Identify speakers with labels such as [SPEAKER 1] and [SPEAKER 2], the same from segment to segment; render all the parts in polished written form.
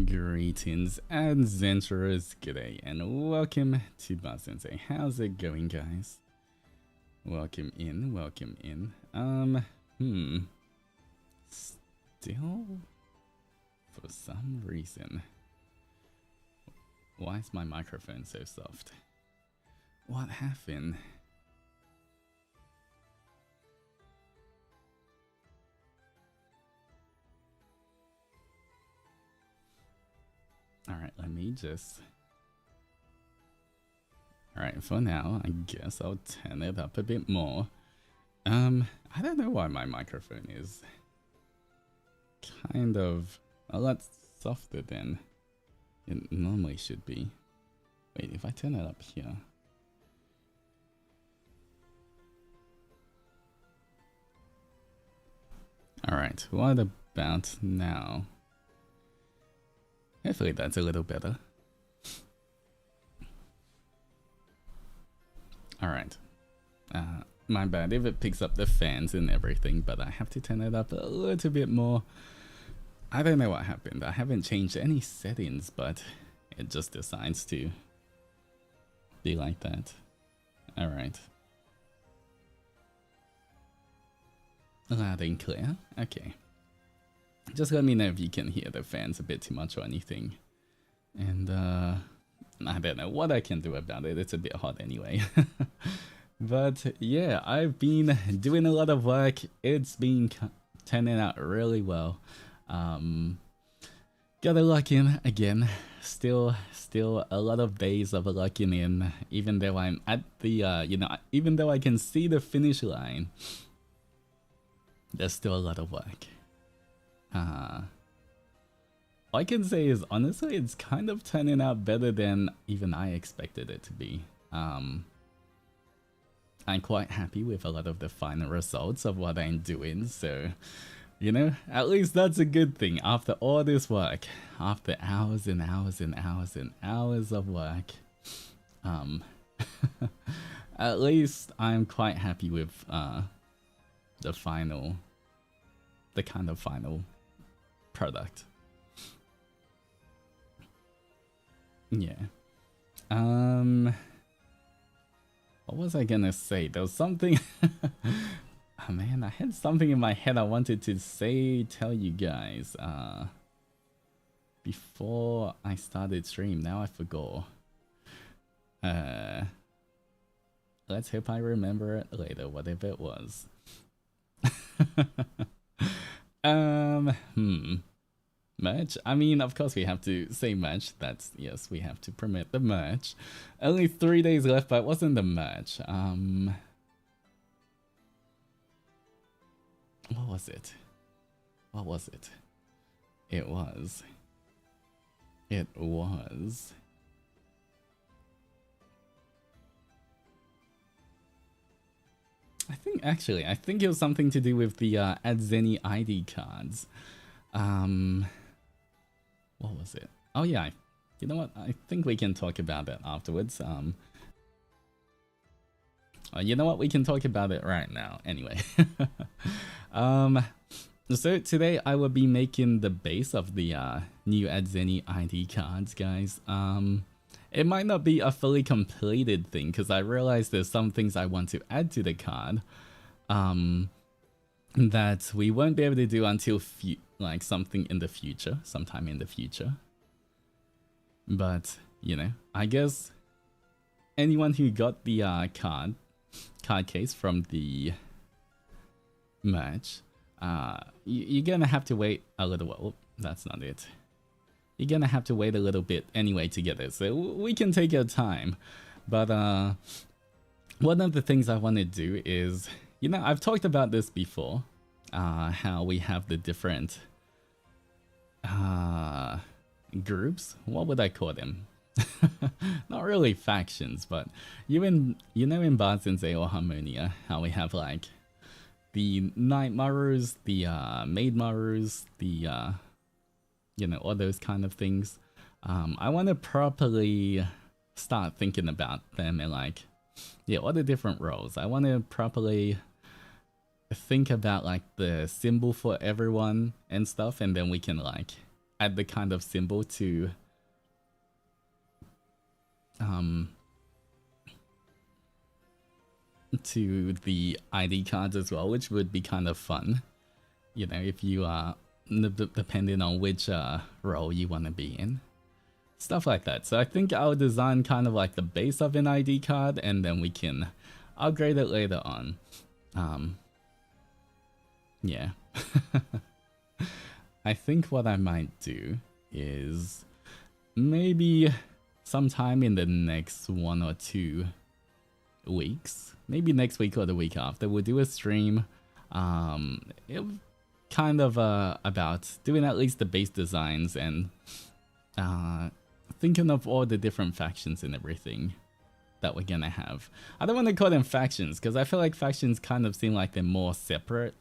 [SPEAKER 1] Greetings and Zendoji, g'day, and welcome to Backseating. How's it going, guys? Welcome in, welcome in. Still, for some reason, why is my microphone so soft? What happened? Alright, let me just... Alright, for now, I guess I'll turn it up a bit more. I don't know why my microphone is kind of a lot softer than it normally should be. Wait, if I turn it up here... Alright, what about now? Hopefully that's a little better. Alright. My bad if it picks up the fans and everything, but I have to turn it up a little bit more. I don't know what happened. I haven't changed any settings, but it just decides to be like that. Alright. Loud and clear? Okay. Just let me know if you can hear the fans a bit too much or anything. And I don't know what I can do about it. It's a bit hot anyway. But yeah, I've been doing a lot of work. It's been turning out really well. Gotta lock in again. Still a lot of days of locking in. Even though I'm at the, even though I can see the finish line, there's still a lot of work. All I can say is, honestly, it's kind of turning out better than even I expected it to be. I'm quite happy with a lot of the final results of what I'm doing, so, you know, at least that's a good thing. After all this work, after hours and hours and hours and hours of work, at least I'm quite happy with the kind of final product. Yeah. What was I gonna say? There was something... Oh man, I had something in my head I wanted to tell you guys before I started stream. Now I forgot. Let's hope I remember it later, whatever it was. Merch? I mean, of course we have to say merch. That's, yes, we have to promote the merch. Only 3 days left, but it wasn't the merch. What was it? What was it? It was... I think it was something to do with the Adzeni ID cards. What was it? Oh yeah, you know what? I think we can talk about that afterwards. You know what? We can talk about it right now. Anyway. So today I will be making the base of the new Adzeni ID cards, guys. It might not be a fully completed thing because I realized there's some things I want to add to the card that we won't be able to do until something in the future, sometime in the future. But, you know, I guess anyone who got the card case from the merch, you're gonna have to wait a little while. That's not it. You're gonna have to wait a little bit anyway to get it, so we can take our time. But one of the things I want to do is, you know, I've talked about this before, how we have the different groups. What would I call them? Not really factions, but you know in Backseating or Harmonia, how we have like the Night Marus, the Maid Marus, the you know, all those kind of things. I want to properly start thinking about them and like, yeah, all the different roles. I want to properly think about like the symbol for everyone and stuff, and then we can like add the kind of symbol to the ID cards as well, which would be kind of fun. You know, if you are depending on which role you want to be in. Stuff like that. So I think I'll design kind of like the base of an ID card, and then we can upgrade it later on. Yeah. I think what I might do is maybe sometime in the next 1 or 2 weeks, maybe next week or the week after, we'll do a stream. It kind of about doing at least the base designs and thinking of all the different factions and everything that we're gonna have. I don't want to call them factions because I feel like factions kind of seem like they're more separate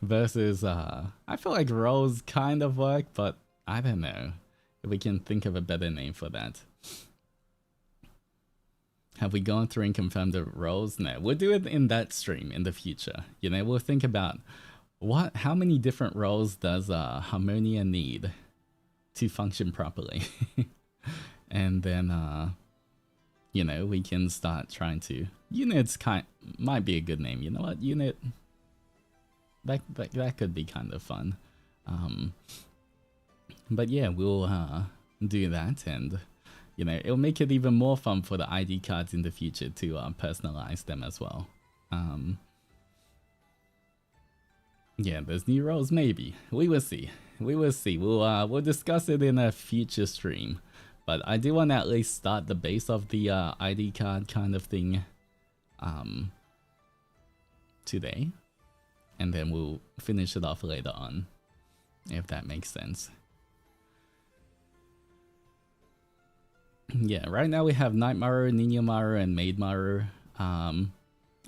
[SPEAKER 1] versus I feel like roles kind of work, but I don't know if we can think of a better name for that. Have we gone through and confirmed the roles? No, we'll do it in that stream in the future. You know, we'll think about how many different roles does Harmonia need to function properly. And then you know, we can start trying to units might be a good name. You know what, unit, that could be kind of fun. But yeah, we'll do that, and you know, it'll make it even more fun for the ID cards in the future to personalize them as well. Yeah, there's new roles, maybe. We will see. We will see. We'll discuss it in a future stream. But I do want to at least start the base of the ID card kind of thing today. And then we'll finish it off later on, if that makes sense. Yeah, right now we have Nightmaru, Ninyomaru, and Maidmaru. I'm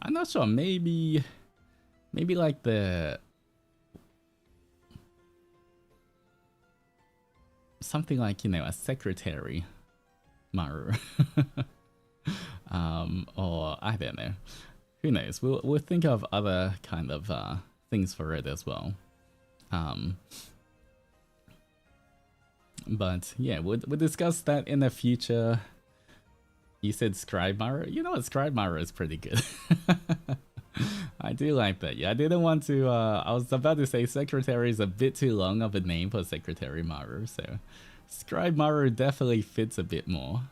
[SPEAKER 1] not sure, maybe like the something like, you know, a secretary Maru. Or I don't know. Who knows? We'll think of other kind of things for it as well. But yeah, we'll discuss that in the future. You said Scribe Maru? You know what, Scribe Maru is pretty good. I do like that. Yeah, I didn't want to, I was about to say Secretary is a bit too long of a name for Secretary Maru, so Scribe Maru definitely fits a bit more.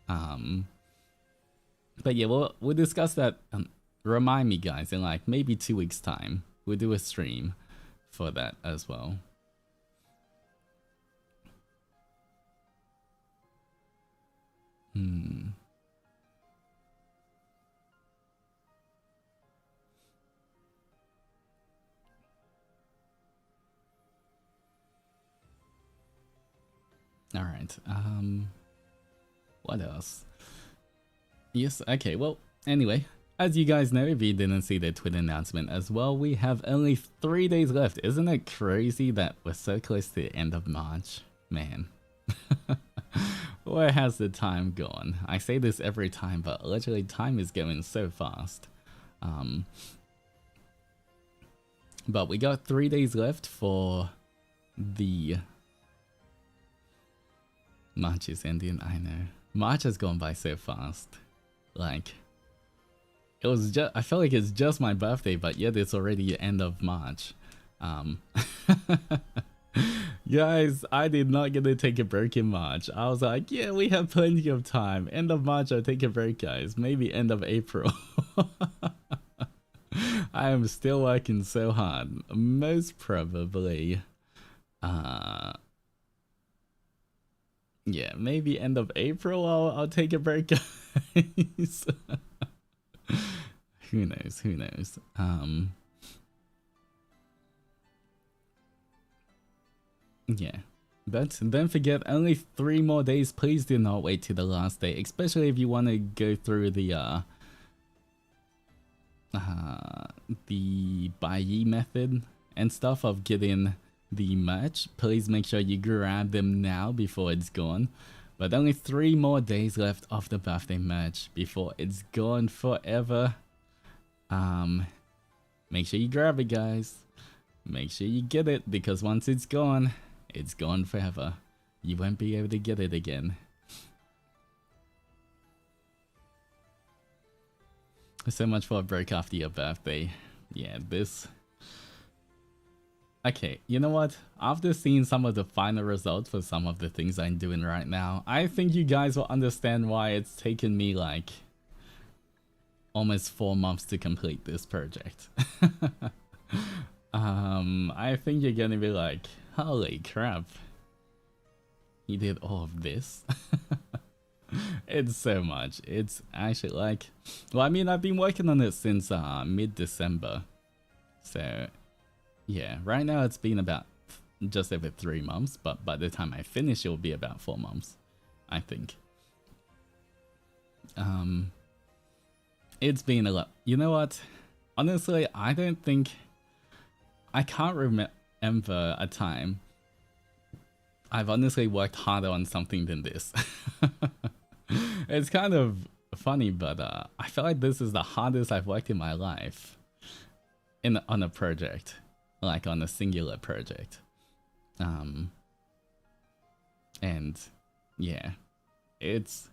[SPEAKER 1] But yeah, we'll discuss that. Remind me, guys, in like maybe 2 weeks time, we'll do a stream for that as well. All right. What else? Yes. Okay. Well, anyway, as you guys know, if you didn't see the Twitter announcement as well, we have only 3 days left. Isn't it crazy that we're so close to the end of March? Man. Where has the time gone? I say this every time, but literally time is going so fast. But we got 3 days left for the... March is ending, I know. March has gone by so fast. Like, it was just, I felt like it's just my birthday, but yet it's already the end of March. Guys, I did not get to take a break in March. I was like, yeah, we have plenty of time. End of March, I'll take a break, guys. Maybe end of April. I am still working so hard. Most probably, yeah, maybe end of April I'll take a break, guys. Who knows? Who knows? Yeah. But don't forget, only 3 more days. Please do not wait till the last day, especially if you want to go through the Buyee method and stuff of getting the merch. Please make sure you grab them now before it's gone. But only 3 more days left of the birthday merch before it's gone forever. Make sure you grab it, guys. Make sure you get it, because once it's gone, It's gone forever. You won't be able to get it again. So much for a break after your birthday. Yeah, this... Okay, you know what? After seeing some of the final results for some of the things I'm doing right now, I think you guys will understand why it's taken me like almost 4 months to complete this project. I think you're gonna be like, holy crap, he did all of this? It's so much. It's actually like, well, I mean, I've been working on it since mid-December, so yeah, right now it's been about just over 3 months, but by the time I finish, it will be about 4 months, I think. It's been a lot. You know what? Honestly, I can't remember a time I've honestly worked harder on something than this. It's kind of funny, but I feel like this is the hardest I've worked in my life on a project, like on a singular project. And yeah, it's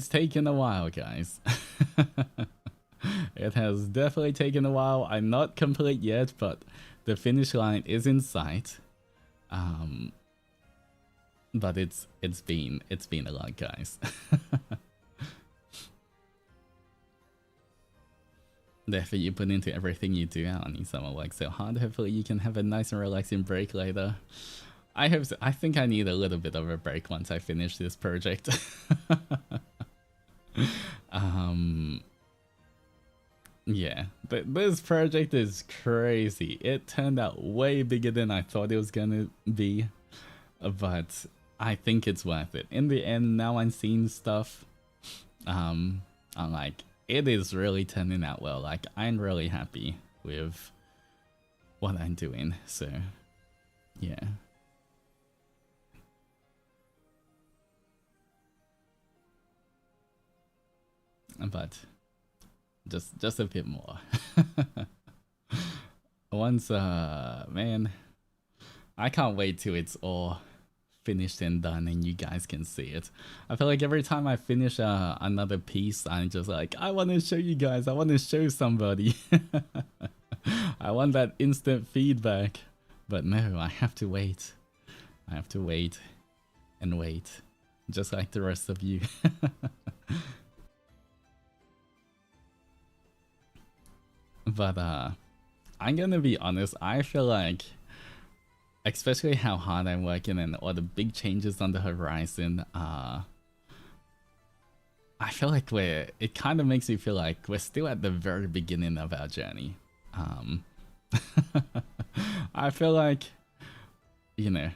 [SPEAKER 1] taken a while, guys. It has definitely taken a while. I'm not complete yet, but the finish line is in sight. But it's been a lot, guys. The effort you put into everything you do out on summer work so hard. Hopefully you can have a nice and relaxing break later. I hope so. I think I need a little bit of a break once I finish this project. Yeah, but this project is crazy. It turned out way bigger than I thought it was gonna be, but I think it's worth it. In the end, now I'm seeing stuff, I'm like, it is really turning out well. Like, I'm really happy with what I'm doing, so yeah. But just a bit more. Once, man, I can't wait till it's all finished and done and you guys can see it. I feel like every time I finish another piece, I'm just like, I want to show you guys, I want to show somebody. I want that instant feedback, but no, I have to wait. I have to wait and wait, just like the rest of you. But I'm gonna be honest, I feel like, especially how hard I'm working and all the big changes on the horizon, I feel like it kind of makes me feel like we're still at the very beginning of our journey. I feel like, you know,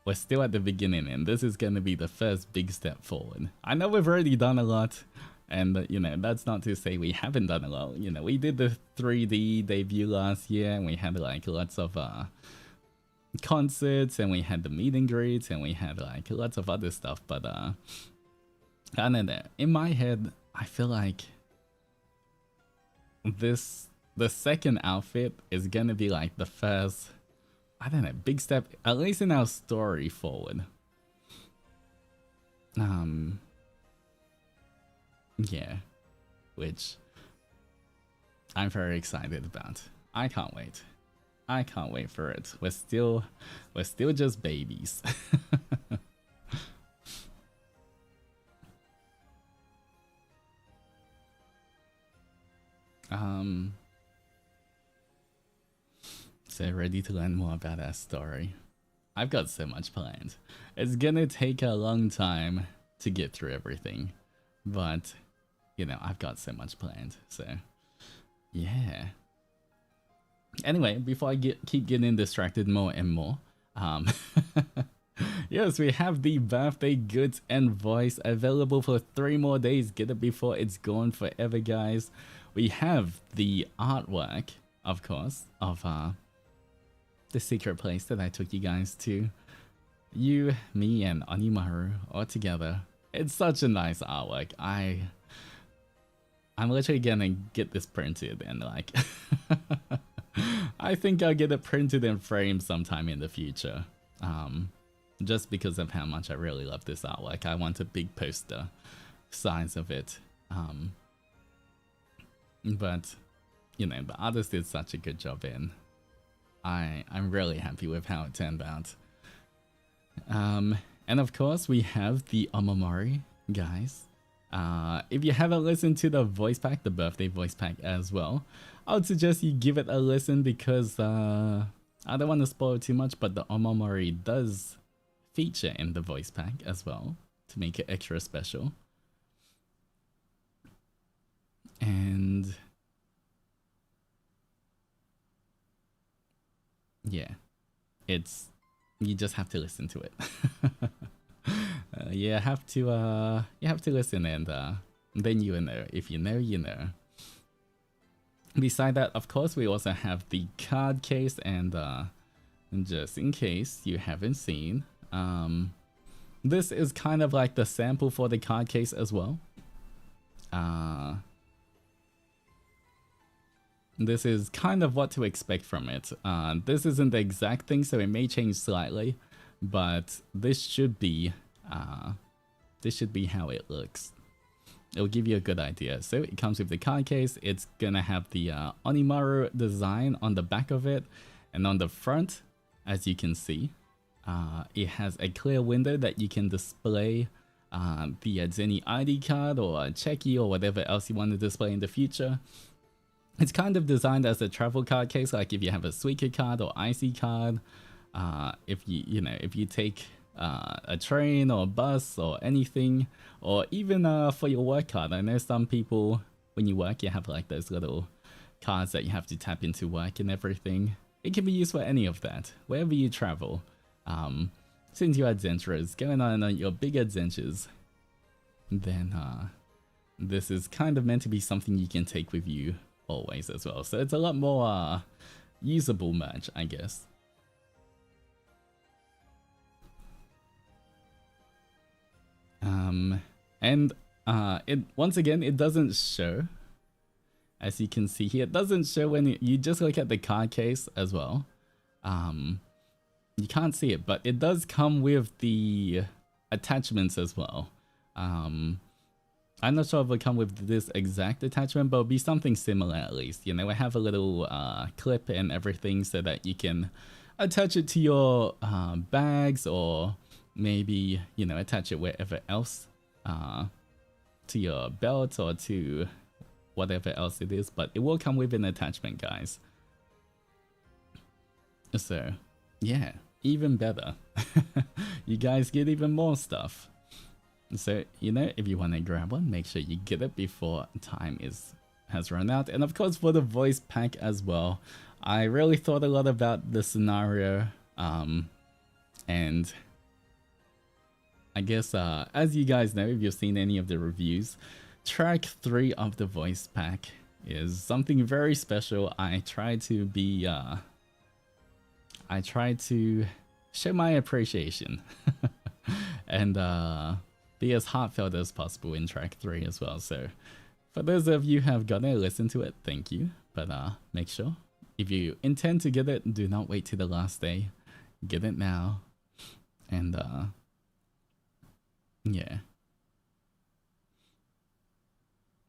[SPEAKER 1] we're still at the beginning and this is gonna be the first big step forward. I know we've already done a lot, and you know, that's not to say we haven't done a lot. You know, we did the 3D debut last year and we had like lots of concerts and we had the meet and greets and we had like lots of other stuff, but I don't know, in my head I feel like the second outfit is gonna be like the first, I don't know, big step, at least in our story forward. Yeah, which I'm very excited about. I can't wait. I can't wait for it. We're still just babies. So ready to learn more about our story. I've got so much planned. It's gonna take a long time to get through everything, but you know, I've got so much planned, so yeah. Anyway, before I keep getting distracted more and more, yes, we have the birthday goods and voice available for 3 more days. Get it before it's gone forever, guys. We have the artwork, of course, of the secret place that I took you guys to. You, me, and Onimaru all together. It's such a nice artwork. I'm literally gonna get this printed and like I think I'll get it printed and framed sometime in the future. Just because of how much I really love this artwork. I want a big poster size of it. But, you know, the artist did such a good job in. I'm really happy with how it turned out. And of course, we have the Onimaru, guys. If you haven't listened to the voice pack, the birthday voice pack as well, I would suggest you give it a listen because I don't want to spoil too much, but the Onimaru does feature in the voice pack as well to make it extra special. And yeah, you just have to listen to it. You have to listen, and then you will know. If you know, you know. Beside that, of course, we also have the card case, and just in case you haven't seen, this is kind of like the sample for the card case as well. This is kind of what to expect from it. This isn't the exact thing, so it may change slightly, but this should be how it looks. It'll give you a good idea. So it comes with the card case. It's gonna have the Onimaru design on the back of it, and on the front, as you can see, it has a clear window that you can display the Adzeni ID card or a checky or whatever else you want to display in the future. It's kind of designed as a travel card case, like if you have a Suica card or IC card, if you take a train or a bus or anything, or even for your work card. I know some people, when you work, you have like those little cards that you have to tap into work and everything. It can be used for any of that, wherever you travel. Since you're adventurers, going on your big adventures, then this is kind of meant to be something you can take with you always as well. So it's a lot more usable merch, I guess. And it once again, it doesn't show, as you can see here, it doesn't show when you just look at the card case as well. You can't see it, but it does come with the attachments as well. I'm not sure if it'll come with this exact attachment, but it'll be something similar at least. You know, I have a little clip and everything so that you can attach it to your bags, or maybe, you know, attach it wherever else, to your belt or to whatever else it is. But it will come with an attachment, guys. So, yeah, even better. You guys get even more stuff. So, you know, if you want to grab one, make sure you get it before time has run out. And of course, for the voice pack as well, I really thought a lot about the scenario, and I guess as you guys know, if you've seen any of the reviews, track 3 of the voice pack is something very special. I try to show my appreciation and be as heartfelt as possible in track 3 as well. So for those of you who have gotten to listen to it, thank you. But make sure, if you intend to get it, do not wait till the last day. Get it now. And yeah.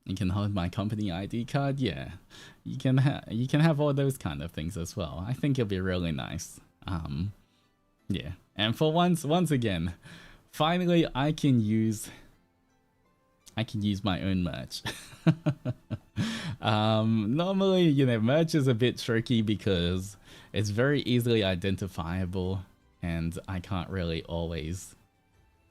[SPEAKER 1] You can hold my company ID card. Yeah, you can have all those kind of things as well. I think it'll be really nice. Yeah, and for once again, finally I can use my own merch. Normally, you know, merch is a bit tricky because it's very easily identifiable, and I can't really always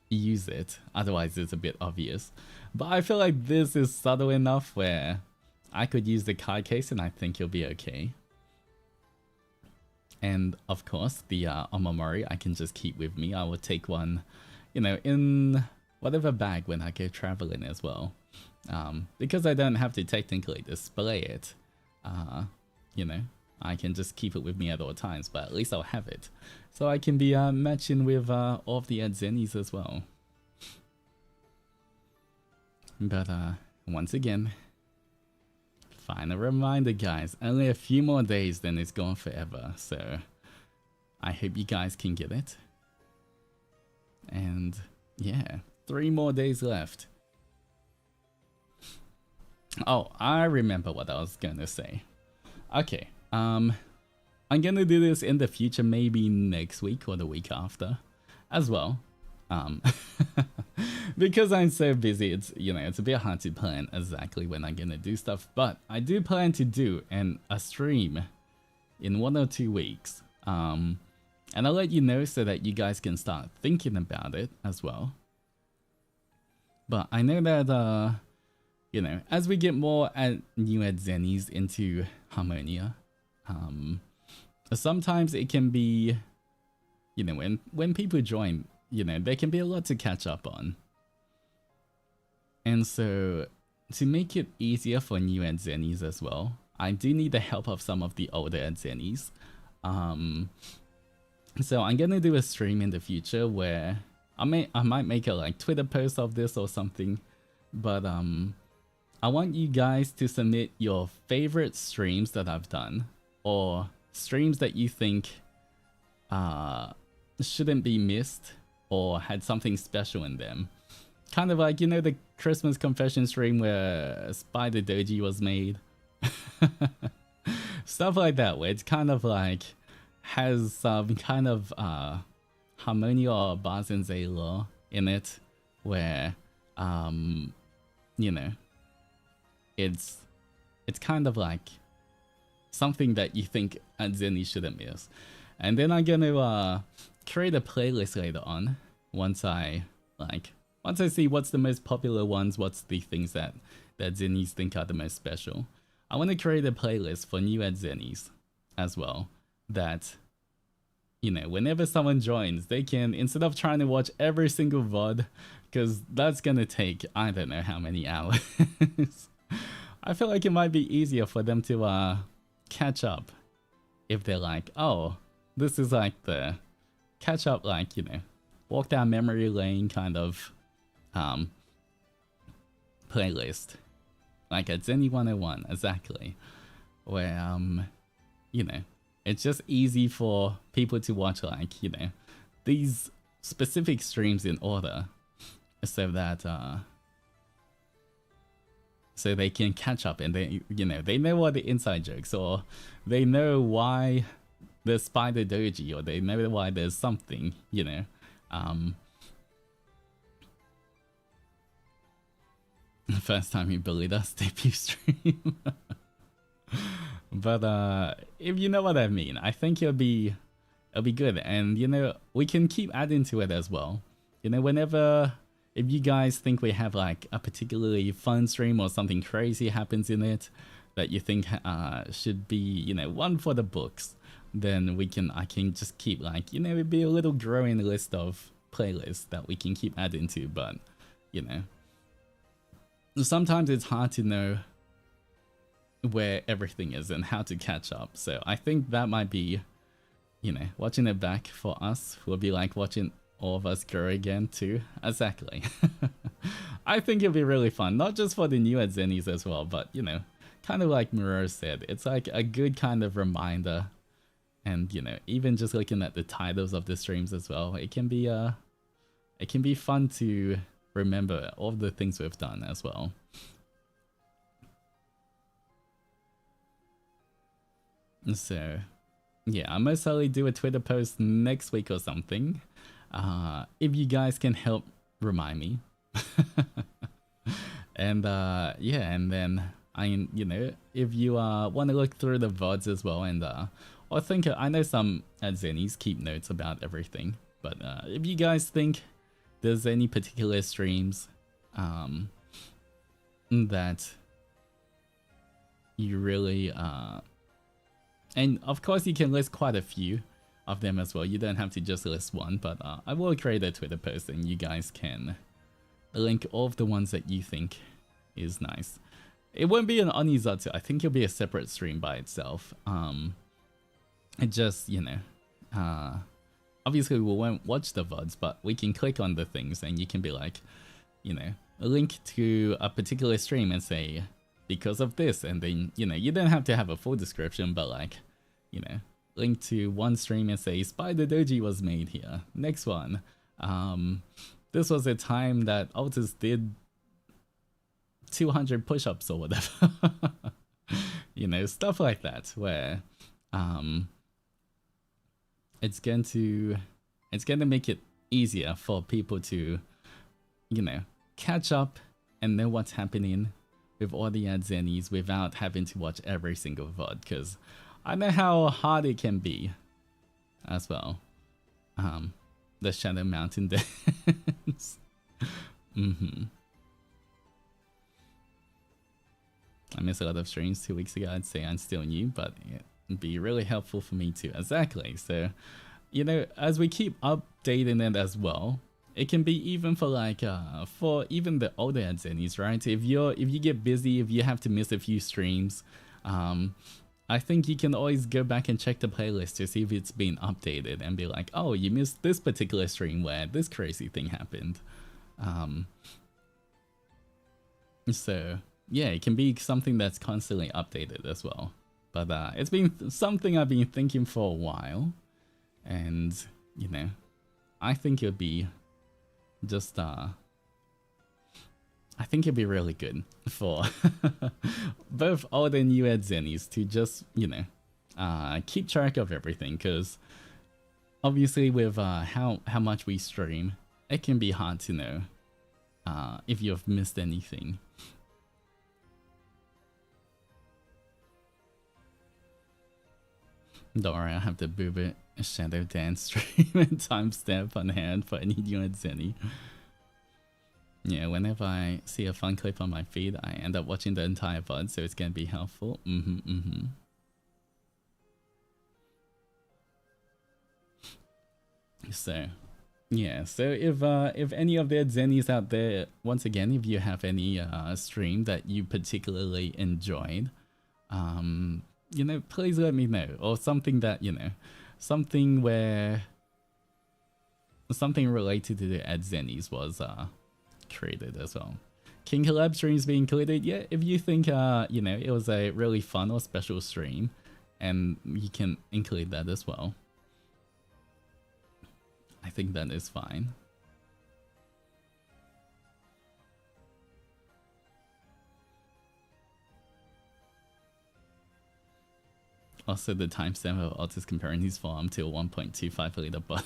[SPEAKER 1] use it, otherwise it's a bit obvious. But I feel like this is subtle enough where I could use the card case and I think you'll be okay. And of course, the Onimaru I can just keep with me. I will take one, you know, in whatever bag when I go traveling as well. Because I don't have to technically display it, you know, I can just keep it with me at all times, but at least I'll have it. So I can be matching with all of the Adzenis as well. But once again, fine. A reminder, guys, only a few more days, then it's gone forever. So I hope you guys can get it. And yeah, 3 more days left. Oh, I remember what I was gonna say. Okay, I'm gonna do this in the future, maybe next week or the week after as well. Because I'm so busy, it's, you know, it's a bit hard to plan exactly when I'm gonna do stuff, but I do plan to do a stream in 1 or 2 weeks. And I'll let you know so that you guys can start thinking about it as well. But I know that, you know, as we get more new Adzenis into Harmonia, sometimes it can be, you know, when people join, you know, there can be a lot to catch up on. And so, to make it easier for new Adzenis as well, I do need the help of some of the older Adzenis. So I'm gonna do a stream in the future where I might make a like Twitter post of this or something, but I want you guys to submit your favorite streams that I've done, or streams that you think shouldn't be missed or had something special in them. Kind of like, you know, the Christmas confession stream where Spider Doji was made. Stuff like that, where it's kind of like has some kind of Harmonia or Basenze law in it, where you know, it's kind of like something that you think Adzeni shouldn't miss. And then I'm gonna create a playlist later on once I see what's the most popular ones, what's the things that Adzenis think are the most special. I want to create a playlist for new Adzenis as well, that, you know, whenever someone joins, they can, instead of trying to watch every single VOD, because that's gonna take I don't know how many hours, I feel like it might be easier for them to catch up if they're like, oh, this is like the catch up, like, you know, walk down memory lane kind of playlist, like Adzeni 101, exactly, where you know, it's just easy for people to watch, like, you know, these specific streams in order, so that so they can catch up, and they, you know, they know what the inside jokes, or they know why there's Spider Doji, or they know why there's something, you know. The first time you bullied us, debut stream. But if you know what I mean, I think it'll be good, and, you know, we can keep adding to it as well. You know, whenever, if you guys think we have like a particularly fun stream or something crazy happens in it that you think should be, you know, one for the books, then I can just keep, like, you know, it'd be a little growing list of playlists that we can keep adding to. But, you know, sometimes it's hard to know where everything is and how to catch up. So I think that might be, you know, watching it back for us will be like watching all of us grow again too. Exactly. I think it'll be really fun, not just for the new Adzenis as well, but, you know, kind of like Muro said, it's like a good kind of reminder. And, you know, even just looking at the titles of the streams as well, it can be fun to remember all the things we've done as well. So yeah, I most likely do a Twitter post next week or something, if you guys can help remind me. And yeah, and then you know, if you want to look through the VODs as well, and I think I know some Adzenis keep notes about everything, but if you guys think there's any particular streams that you really and of course you can list quite a few of them as well, you don't have to just list one, but I will create a Twitter post and you guys can link all of the ones that you think is nice. It won't be an Onizatsu, I think it'll be a separate stream by itself. It just, you know, obviously we won't watch the VODs, but we can click on the things and you can be like, you know, link to a particular stream and say, because of this, and then you don't have to have a full description, but like link to one stream and say Spider Doji was made here. Next one, this was a time that Altus did 200 push-ups or whatever. Stuff like that, where it's going to make it easier for people to catch up and know what's happening with all the Adzenis without having to watch every single VOD, because I know how hard it can be as well. The Shadow Mountain dance. I missed a lot of streams 2 weeks ago. I'd say I'm still new, but it'd be really helpful for me too. Exactly. So, as we keep updating it as well, it can be even for like for even the older Adzenis, right? If you get busy, if you have to miss a few streams, I think you can always go back and check the playlist to see if it's been updated and be like, oh, you missed this particular stream where this crazy thing happened. So yeah, it can be something that's constantly updated as well. But it's been something I've been thinking for a while, and I think it'd be just I think it'd be really good for both old and new Adzenis to just keep track of everything, because obviously with how much we stream, it can be hard to know if you've missed anything. Don't worry, I have the Booba Shadow Dance stream and timestamp on hand for any new Adzeni. Yeah, whenever I see a fun clip on my feed, I end up watching the entire VOD, so it's gonna be helpful. So, yeah, so if any of the Adzenis out there, once again, if you have any stream that you particularly enjoyed, please let me know, or something that something related to the Adzenis was created as well. King collab streams being included. Yeah, if you think it was a really fun or special stream, and you can include that as well. I think that is fine. Also, the timestamp of Altus comparing his farm to a 1.25 liter bottle.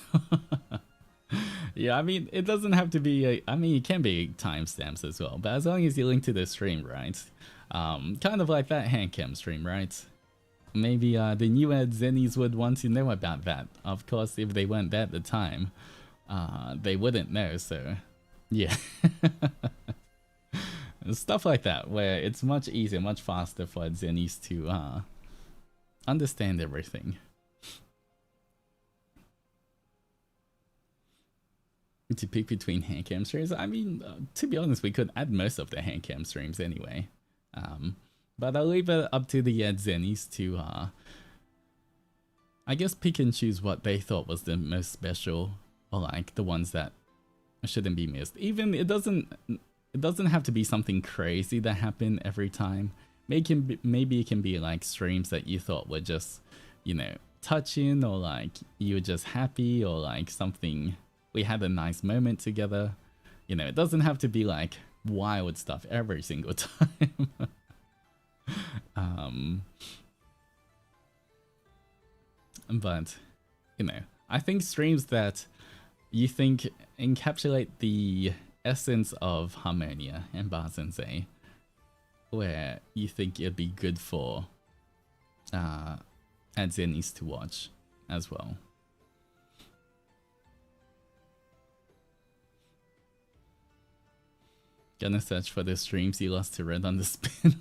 [SPEAKER 1] Yeah, I mean, it doesn't have to be it can be timestamps as well, but as long as you link to the stream, right? Kind of like that handcam stream, right? Maybe the new Adzenis would want to know about that. Of course, if they weren't there at the time, they wouldn't know, so yeah. Stuff like that, where it's much easier, much faster for Adzenis to understand everything. To pick between handcam streams, I mean, to be honest, we could add most of the handcam streams anyway. But I'll leave it up to the Adzenis to, I guess, pick and choose what they thought was the most special, or like the ones that shouldn't be missed. Even it doesn't have to be something crazy that happened every time. Maybe it can be like streams that you thought were just, touching, or like you were just happy, or like something, we had a nice moment together. It doesn't have to be like wild stuff every single time. But I think streams that you think encapsulate the essence of Harmonia and Bar Sensei, where you think it'd be good for Adzenis to watch as well. Gonna search for the streams you lost to Red on the spin.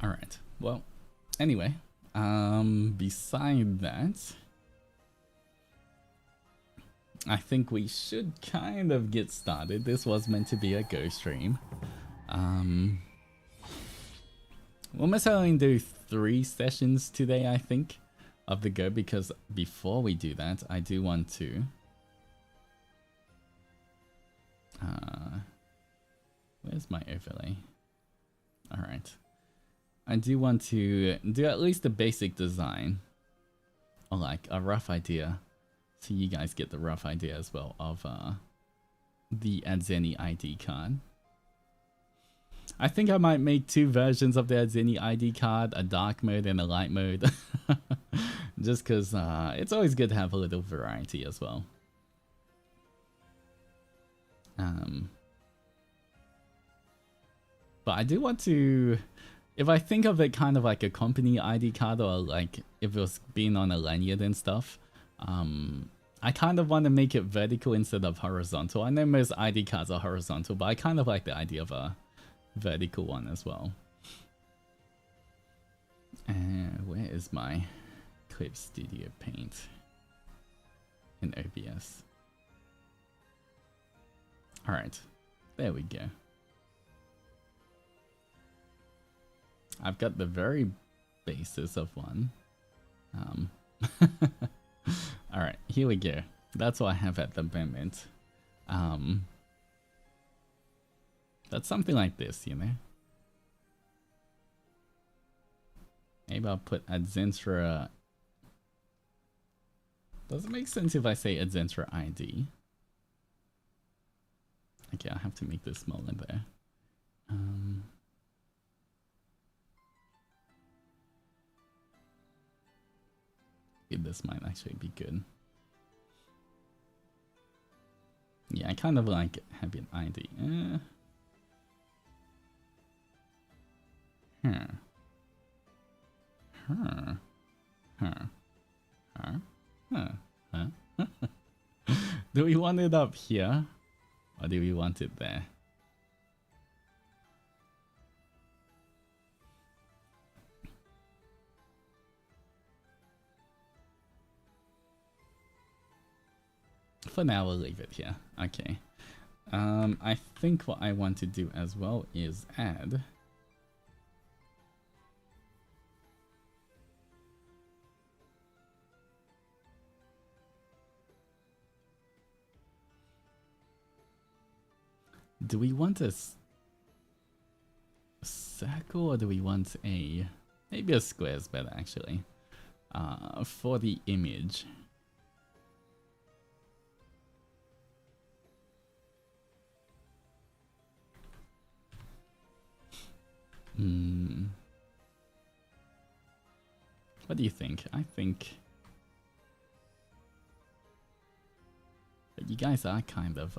[SPEAKER 1] Alright, well, anyway, beside that, I think we should kind of get started. This was meant to be a Go stream. We'll most only do 3 sessions today, I think, of the Go, because before we do that, I do want to... where's my overlay? Alright. I do want to do at least a basic design, or like a rough idea, so you guys get the rough idea as well of the Adzeni ID card. I think I might make 2 versions of the Adzeni ID card, a dark mode and a light mode, just because it's always good to have a little variety as well. But I do want to, if I think of it kind of like a company ID card, or like if it was being on a lanyard and stuff, I kind of want to make it vertical instead of horizontal. I know most ID cards are horizontal, but I kind of like the idea of a vertical one as well. Where is my Clip Studio Paint in OBS? Alright, there we go. I've got the very basis of one. Alright, here we go. That's what I have at the moment. That's something like this, you know? Maybe I'll put Adzeni. Does it make sense if I say Adzeni ID? Okay, I'll have to make this smaller there. This might actually be good. Yeah, I kind of like having ID. Do we want it up here, or do we want it there? For now, we'll leave it here. Okay. I think what I want to do as well is add do we want a circle, or do we want a... Maybe a square is better, actually. For the image. What do you think? I think... But you guys are kind of,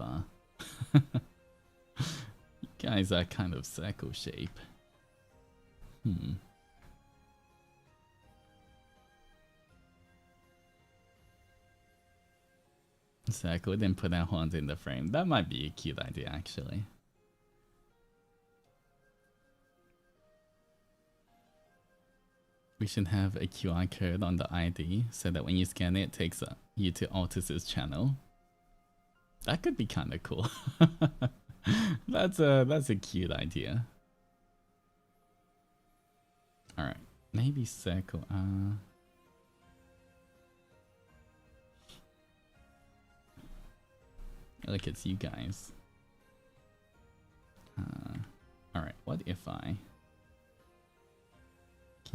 [SPEAKER 1] you guys are kind of circle shape. Circle, then put our horns in the frame. That might be a cute idea, actually. We should have a QR code on the ID so that when you scan it, it takes you to Altus's channel. That could be kind of cool. That's a cute idea. All right, maybe circle. Look, it's you guys. All right, what if I?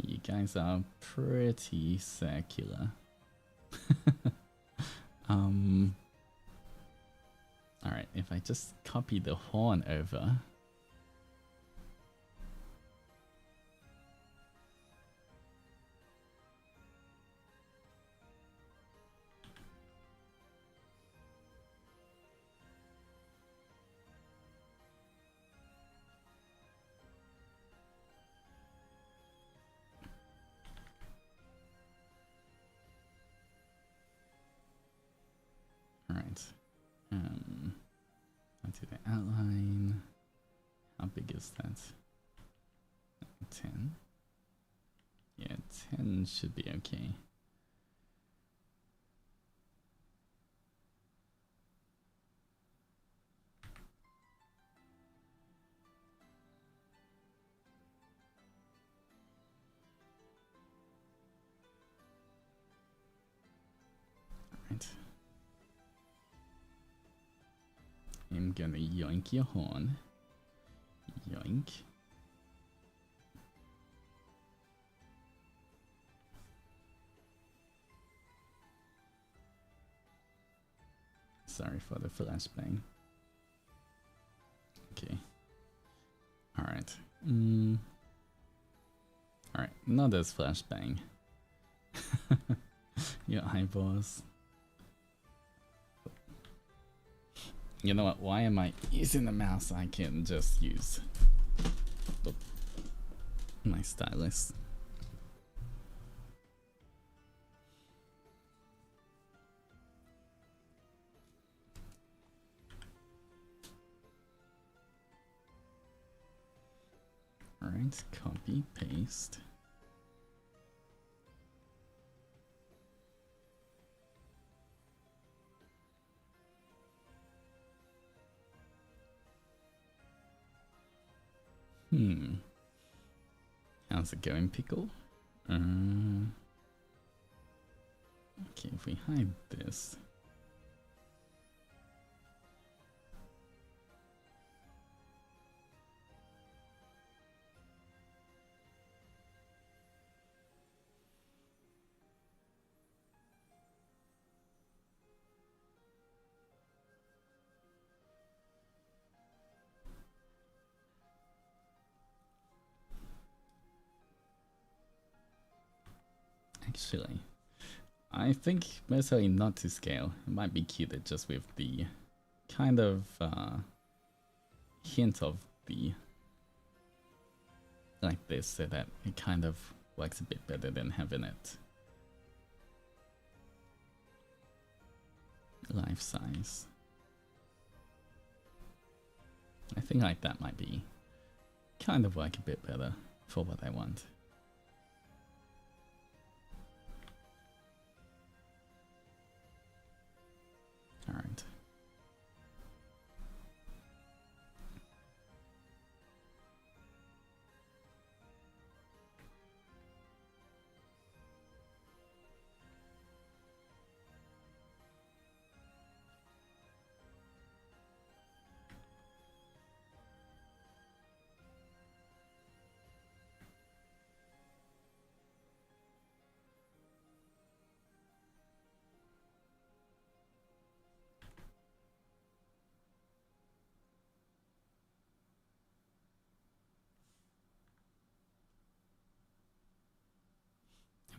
[SPEAKER 1] You guys are pretty circular. Alright, if I just copy the horn over. Alright. I'll do the outline. How big is that? 10. Yeah, 10 should be okay. I'm gonna yoink your horn. Yoink. Sorry for the flashbang. Okay. Alright. Alright, not as flashbang. Your eyeballs. You know what? Why am I using the mouse? I can just use my stylus. Alright, copy, paste. How's it going, Pickle? Okay, if we hide this. Actually, I think mostly not to scale. It might be cuter just with the kind of hint of the like this, so that it kind of works a bit better than having it life size. I think like that might be kind of work a bit better for what I want. All right.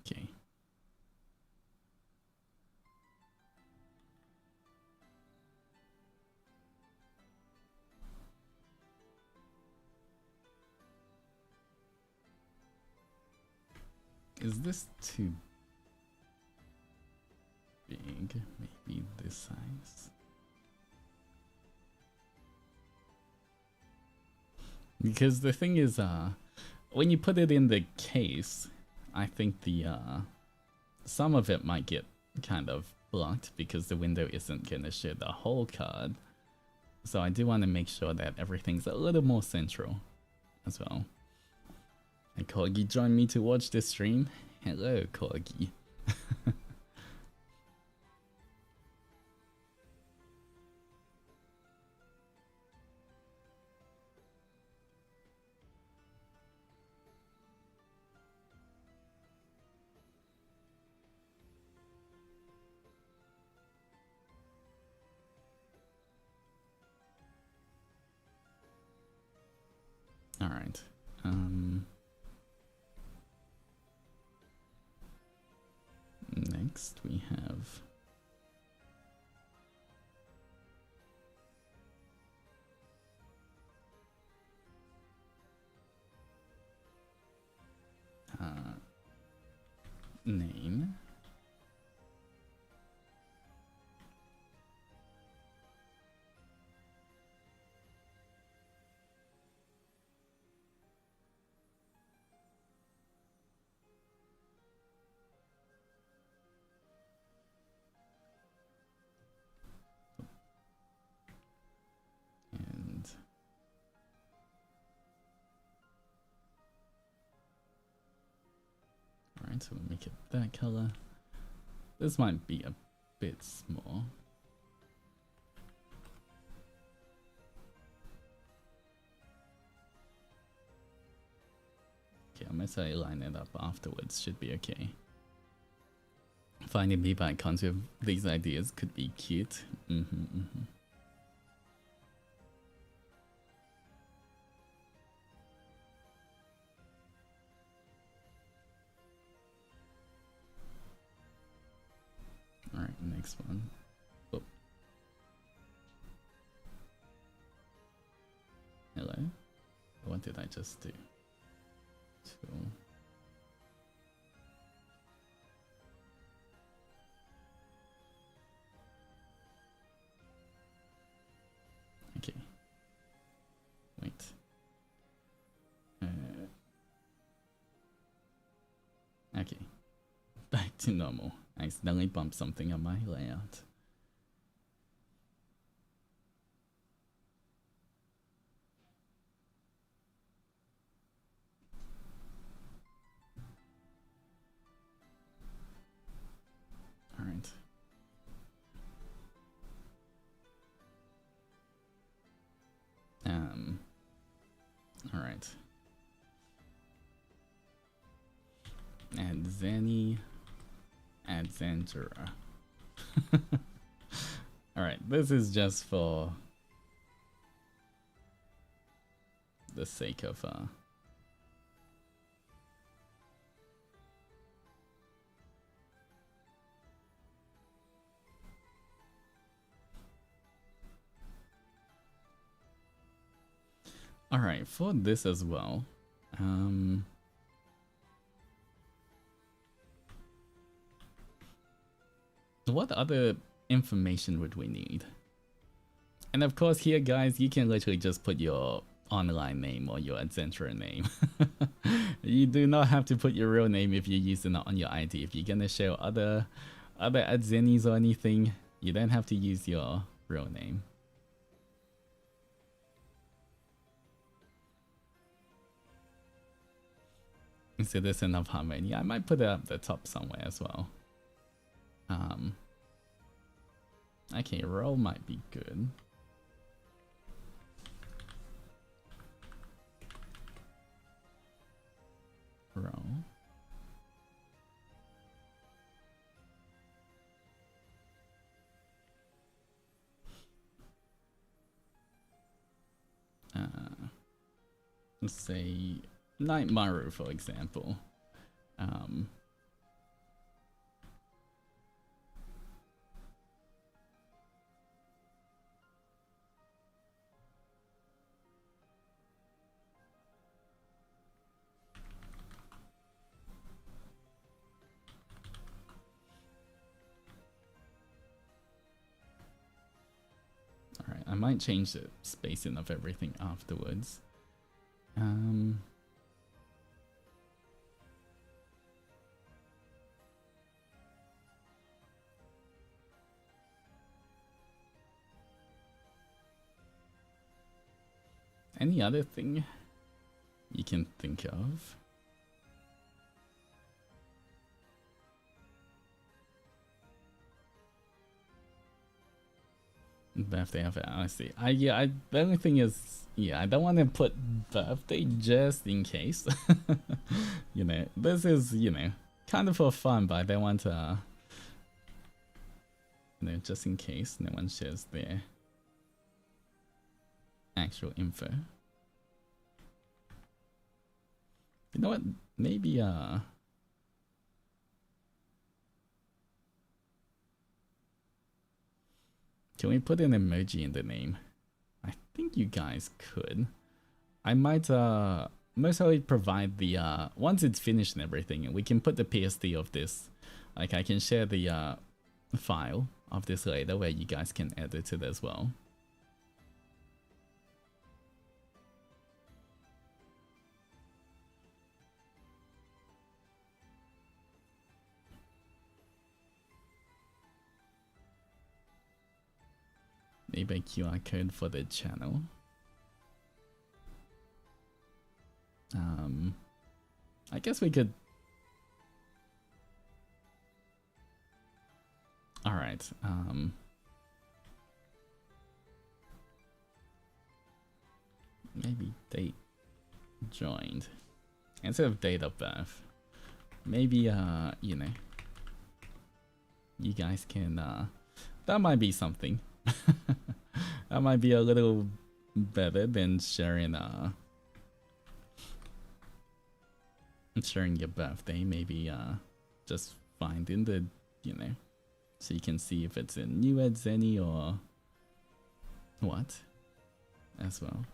[SPEAKER 1] Okay. Is this too big? Maybe this size? Because the thing is, when you put it in the case, I think the some of it might get kind of blocked because the window isn't gonna show the whole card. So I do want to make sure that everything's a little more central as well. And Corgi joined me to watch this stream. Hello, Corgi. All right. Next we have name. And alright, so we'll make it that color. This might be a bit small. Okay, unless I line it up afterwards, should be okay. Finding people icons with these ideas could be cute. Alright, next one. Oh. Hello? What did I just do? Tool. Okay. Wait. Okay. Back to normal. I accidentally bumped something on my layout. Alright. Alright. Adzeni ID. Alright, this is just for the sake of Alright, for this as well. What other information would we need? And of course here guys, you can literally just put your online name or your Adzeni name. You do not have to put your real name if you're using it on your ID. If you're gonna show other Adzenis or anything, you don't have to use your real name. Citizen of Harmony. I might put it up the top somewhere as well. Okay, role might be good. Role. Let's say Onimaru, for example. Alright, I might change the spacing of everything afterwards. Any other thing you can think of? Birthday of it, honestly. The only thing is, I don't want to put birthday just in case. You know, this is, kind of for fun, but I don't want to, just in case no one shares their actual info. You know what? Maybe, can we put an emoji in the name? I think you guys could. I might most likely provide the once it's finished and everything, we can put the PSD of this. Like I can share the file of this later where you guys can edit it as well. Maybe a QR code for the channel. I guess we could. All right. Maybe they joined. instead of date of birth. Maybe you know, you guys can that might be something. That might be a little better than sharing sharing your birthday. Maybe just finding the, you know, so you can see if it's a new Adzeni or what as well.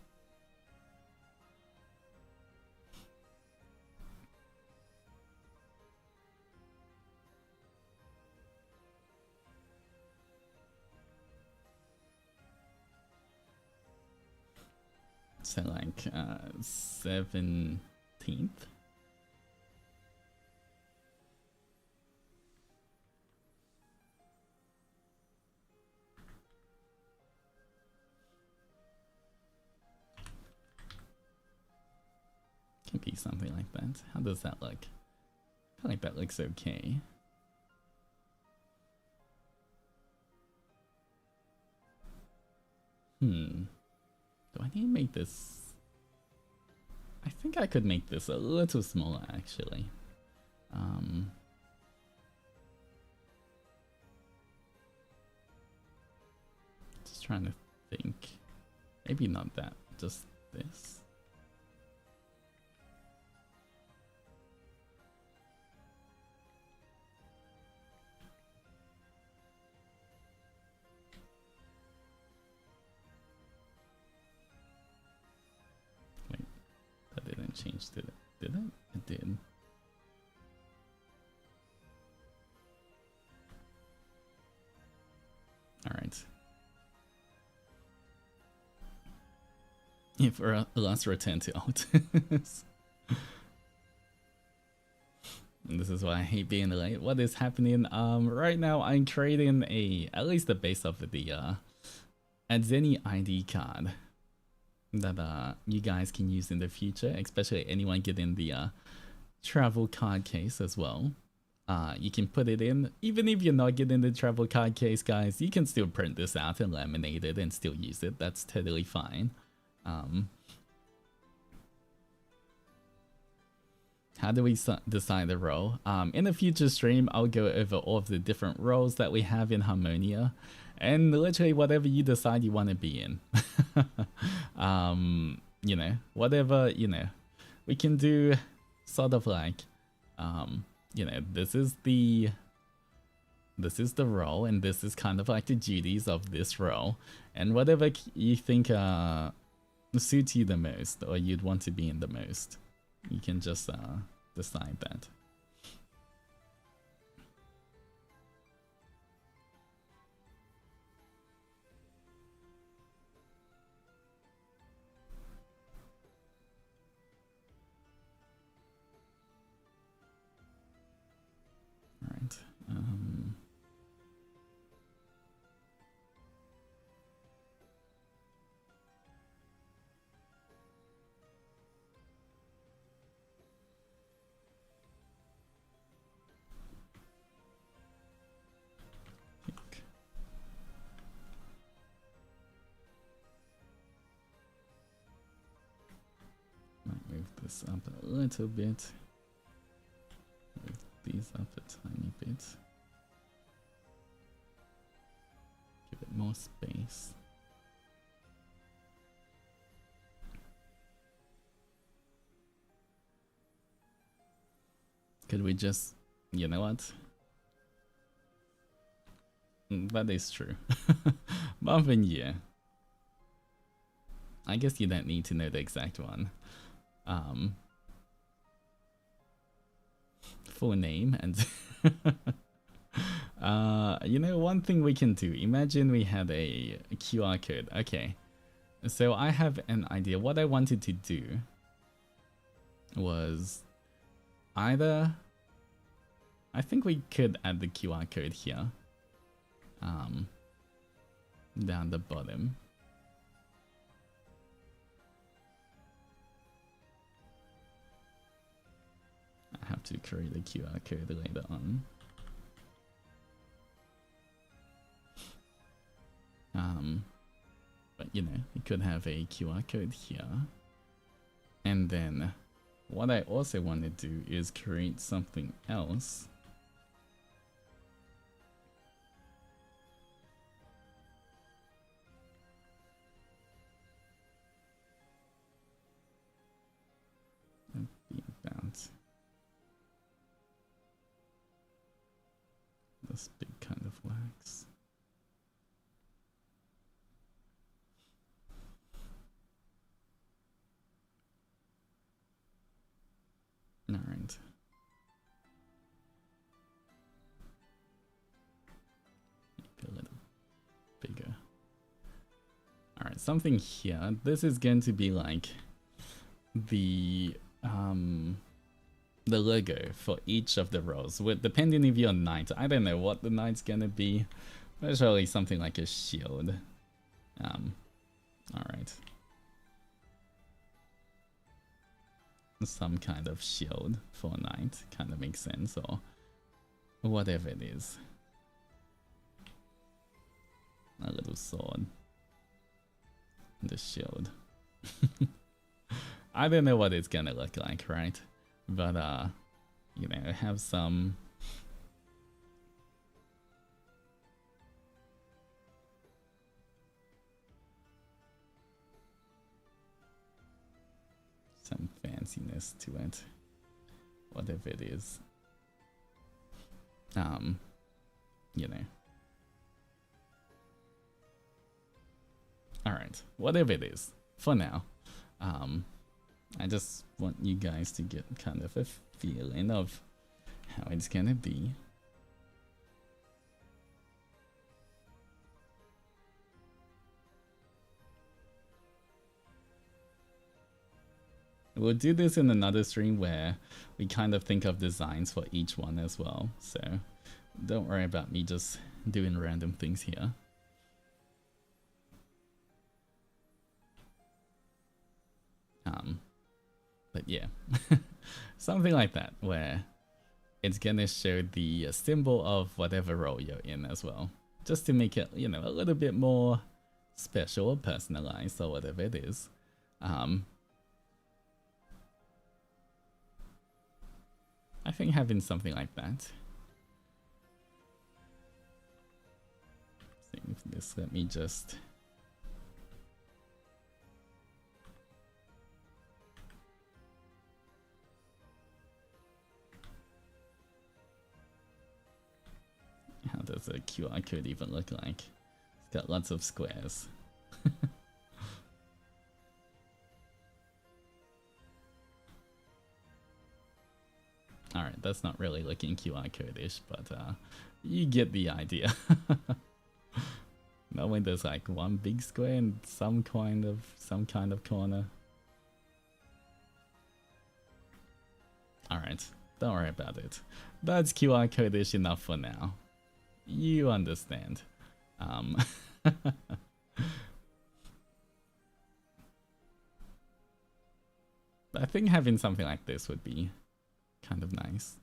[SPEAKER 1] So like 17th. Can be something like that. How does that look? I feel like that looks okay. Do I need to make this? I think I could make this a little smaller actually. Just trying to think. Maybe not that, just this. That didn't change, did it? Did it? It did. Alright. If let's return to Altus. This is why I hate being late. What is happening? Right now I'm creating at least the base of the Adzeni ID card that you guys can use in the future, especially anyone getting the travel card case as well. You can put it in, even if you're not getting the travel card case, guys, you can still print this out and laminate it and still use it. That's totally fine. How do we decide the role? In a future stream, I'll go over all of the different roles that we have in Harmonia, and literally whatever you decide you want to be in. You know, whatever, you know, we can do sort of like, you know, this is the role, and this is kind of like the duties of this role, and whatever you think suits you the most, or you'd want to be in the most, you can just decide that. All right. Might move this up a little bit. Move these up a tiny bit. Give it more space. Could we just, you know what? That is true. Marvin, yeah. I guess you don't need to know the exact one. Full name and you know, one thing we can do, imagine we had a QR code. Okay, so I have an idea. What I wanted to do was either, I think we could add the QR code here, down the bottom. I have to create a QR code later on. But you know, you could have a QR code here, and then What I also want to do is create something else. About this big kind of wax. All right. Maybe a little bigger. All right, something here. This is going to be like the logo for each of the roles, with depending if you're a knight. I don't know what the knight's gonna be, but it's probably something like a shield. All right, some kind of shield for a knight kind of makes sense, or whatever it is. A little sword and a shield. I don't know what it's gonna look like, right? But you know, have some fanciness to it, whatever it is. You know. All right, whatever it is for now. I just want you guys to get kind of a feeling of how it's gonna be. We'll do this in another stream where we kind of think of designs for each one as well, so don't worry about me just doing random things here. But yeah, something like that, where it's gonna show the symbol of whatever role you're in as well, just to make it, you know, a little bit more special or personalized or whatever it is. I think having something like that. Save this, let me just... How does a QR code even look like? It's got lots of squares. Alright, that's not really looking QR code-ish, but you get the idea. Normally there's like one big square and some kind of corner. Alright, don't worry about it. That's QR code-ish enough for now. You understand. But I think having something like this would be kind of nice.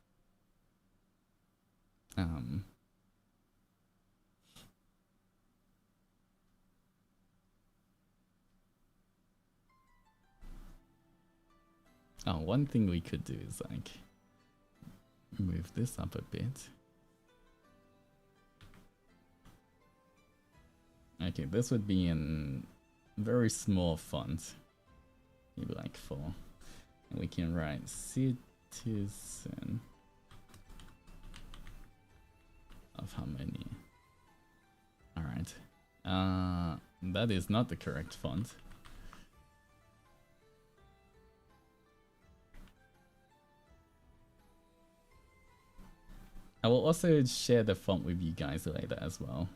[SPEAKER 1] Oh, one thing we could do is like move this up a bit. Okay, this would be in very small font, maybe like 4, and we can write citizen of harmony. All right, that is not the correct font. I will also share the font with you guys later as well.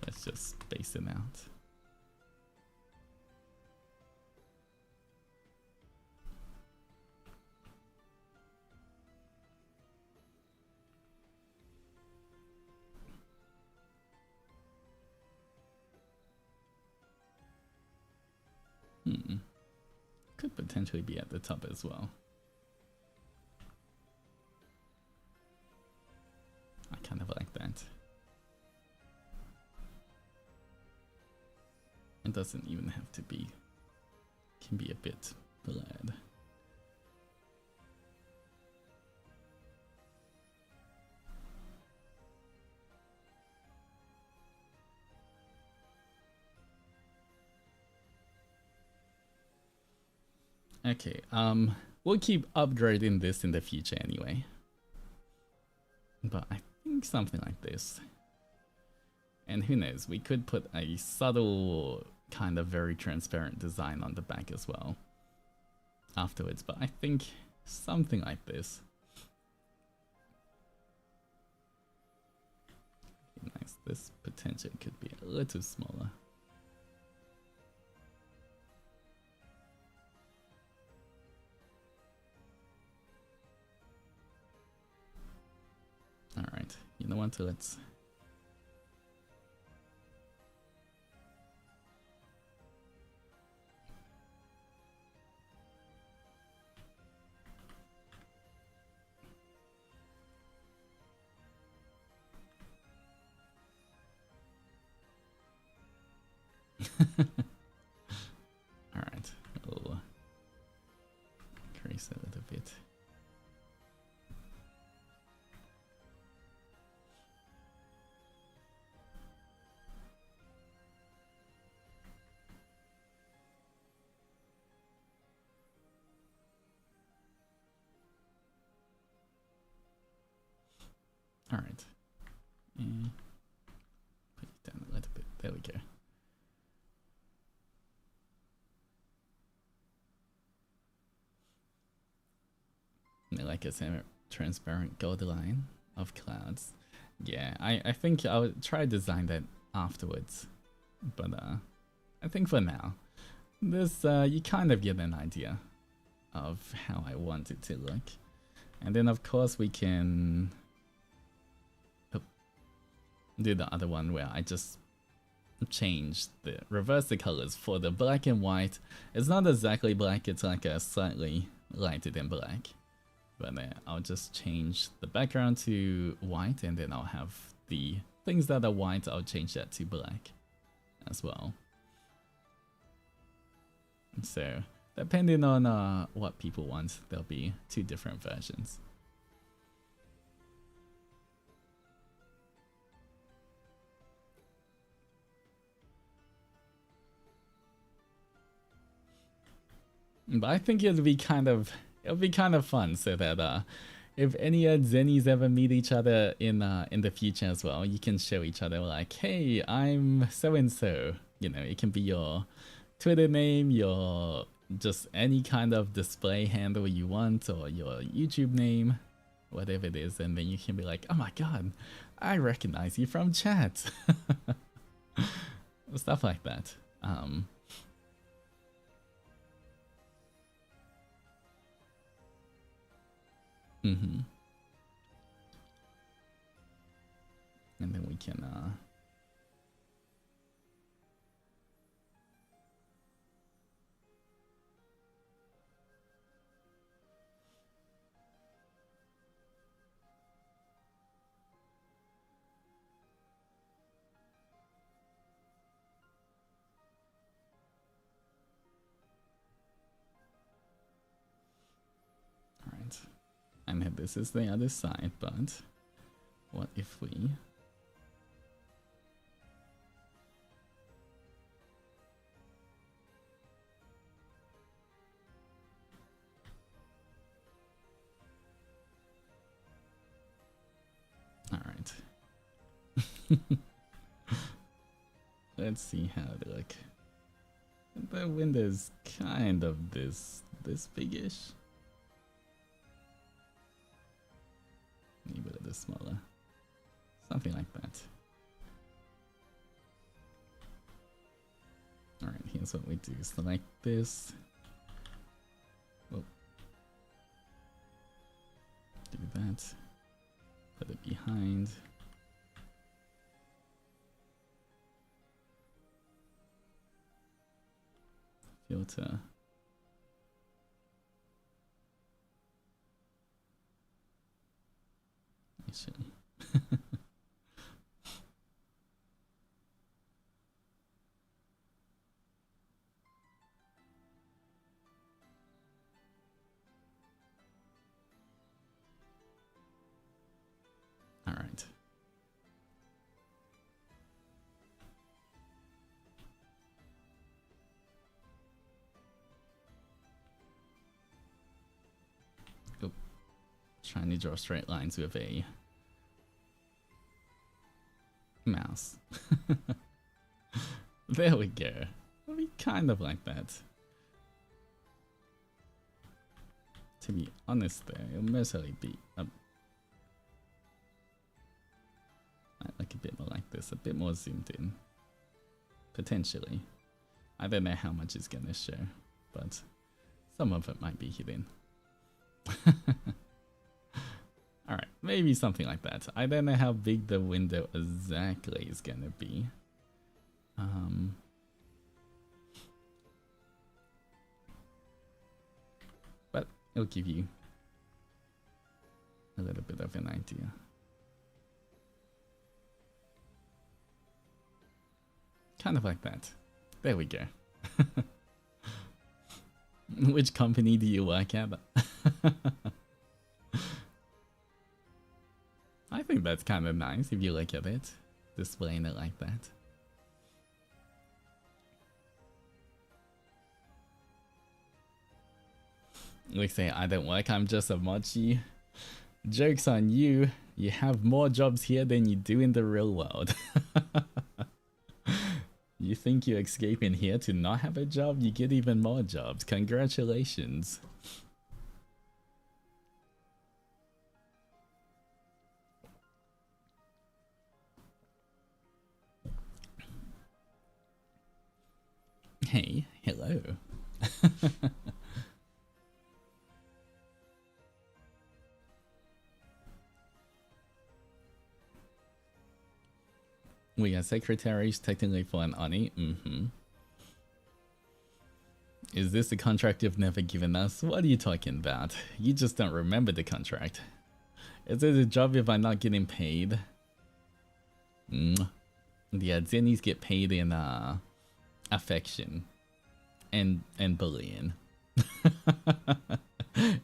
[SPEAKER 1] Let's just space it out. Could potentially be at the top as well. I kind of like that. It doesn't even have to be, can be a bit blurred. Okay, we'll keep upgrading this in the future anyway. But I think something like this. And who knows, we could put a subtle, kind of very transparent design on the back as well afterwards, but I think something like this. Nice, this potentially could be a little smaller. Alright, you know what, let's... Alright, we'll increase a little bit. Alright, and put it down a little bit, there we go. Like a semi-transparent gold line of clouds. Yeah, I think I would try to design that afterwards. But I think for now, this you kind of get an idea of how I want it to look. And then of course we can do the other one where I just reverse the colors for the black and white. It's not exactly black, it's like a slightly lighter than black. But I'll just change the background to white, and then I'll have the things that are white, I'll change that to black as well. So depending on what people want, there'll be two different versions. But I think it'll be kind of fun, so that if any Zennies ever meet each other in the future as well, you can show each other like, hey, I'm so and so. You know, it can be your Twitter name, your just any kind of display handle you want, or your YouTube name, whatever it is, and then you can be like, oh my god, I recognize you from chat. Stuff like that. And then we can alright. And this is the other side, but what if we alright. Let's see how they look. The window's kind of this biggish. Maybe a little smaller. Something like that. Alright, here's what we do. Select this. Whoa. Do that. Put it behind. Filter. Actually. trying to draw straight lines with a mouse. There we go. It'll be kind of like that. To be honest though, it'll mostly be like a bit more like this, a bit more zoomed in. Potentially. I don't know how much it's gonna show, but some of it might be hidden. Alright, maybe something like that. I don't know how big the window exactly is gonna be. But it'll give you a little bit of an idea. Kind of like that. There we go. Which company do you work at? I think that's kind of nice if you look at it, displaying it like that. We say, I don't work, I'm just a mochi. Joke's on you. You have more jobs here than you do in the real world. You think you escape in here to not have a job? You get even more jobs. Congratulations. Hey, hello. We are secretaries technically for an Oni. Is this the contract you've never given us? What are you talking about? You just don't remember the contract. Is it a job if I'm not getting paid? The Adzenis get paid in affection and bullying.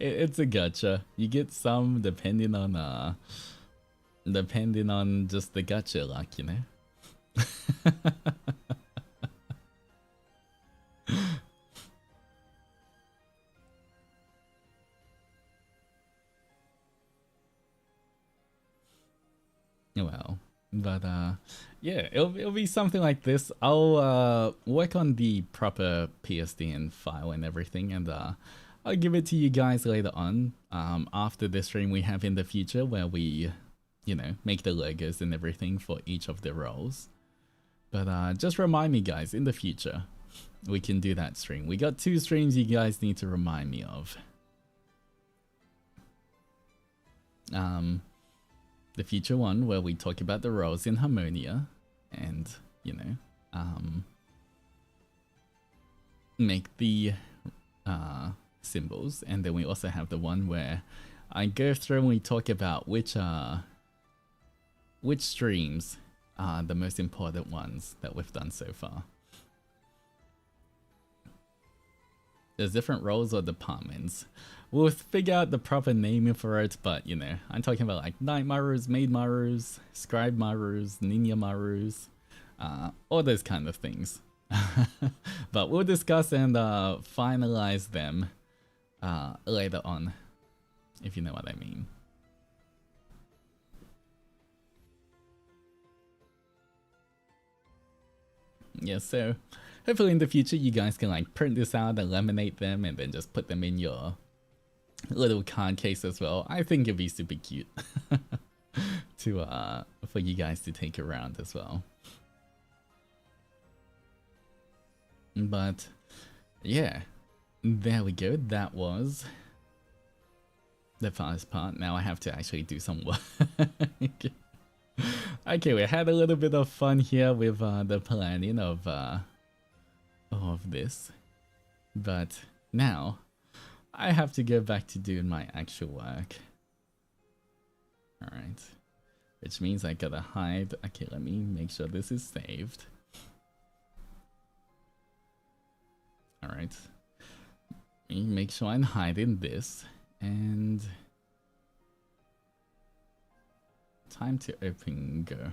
[SPEAKER 1] It's a gacha. You get some depending on just the gacha luck, you know. Well, but yeah, it'll be something like this. I'll work on the proper PSDN file and everything, and I'll give it to you guys later on. After the stream we have in the future, where we, you know, make the logos and everything for each of the roles. But just remind me, guys, in the future we can do that stream. We got 2 streams you guys need to remind me of. The future one where we talk about the roles in Harmonia and, you know, make the symbols. And then we also have the one where I go through and we talk about which streams are the most important ones that we've done so far. There's different roles or departments. We'll figure out the proper naming for it, but you know, I'm talking about like Night Marus, Maid Marus, Scribe Marus, Ninja Marus, all those kind of things. But we'll discuss and finalize them later on, if you know what I mean. Yeah, so hopefully in the future you guys can like print this out and laminate them and then just put them in your little card case as well. I think it'd be super cute to for you guys to take around as well. But yeah, there we go. That was the first part. Now I have to actually do some work. Okay, we had a little bit of fun here with the planning of this, but now I have to go back to doing my actual work. Alright, which means I gotta hide. Okay, let me make sure this is saved. Alright, make sure I'm hiding this, and time to open Go.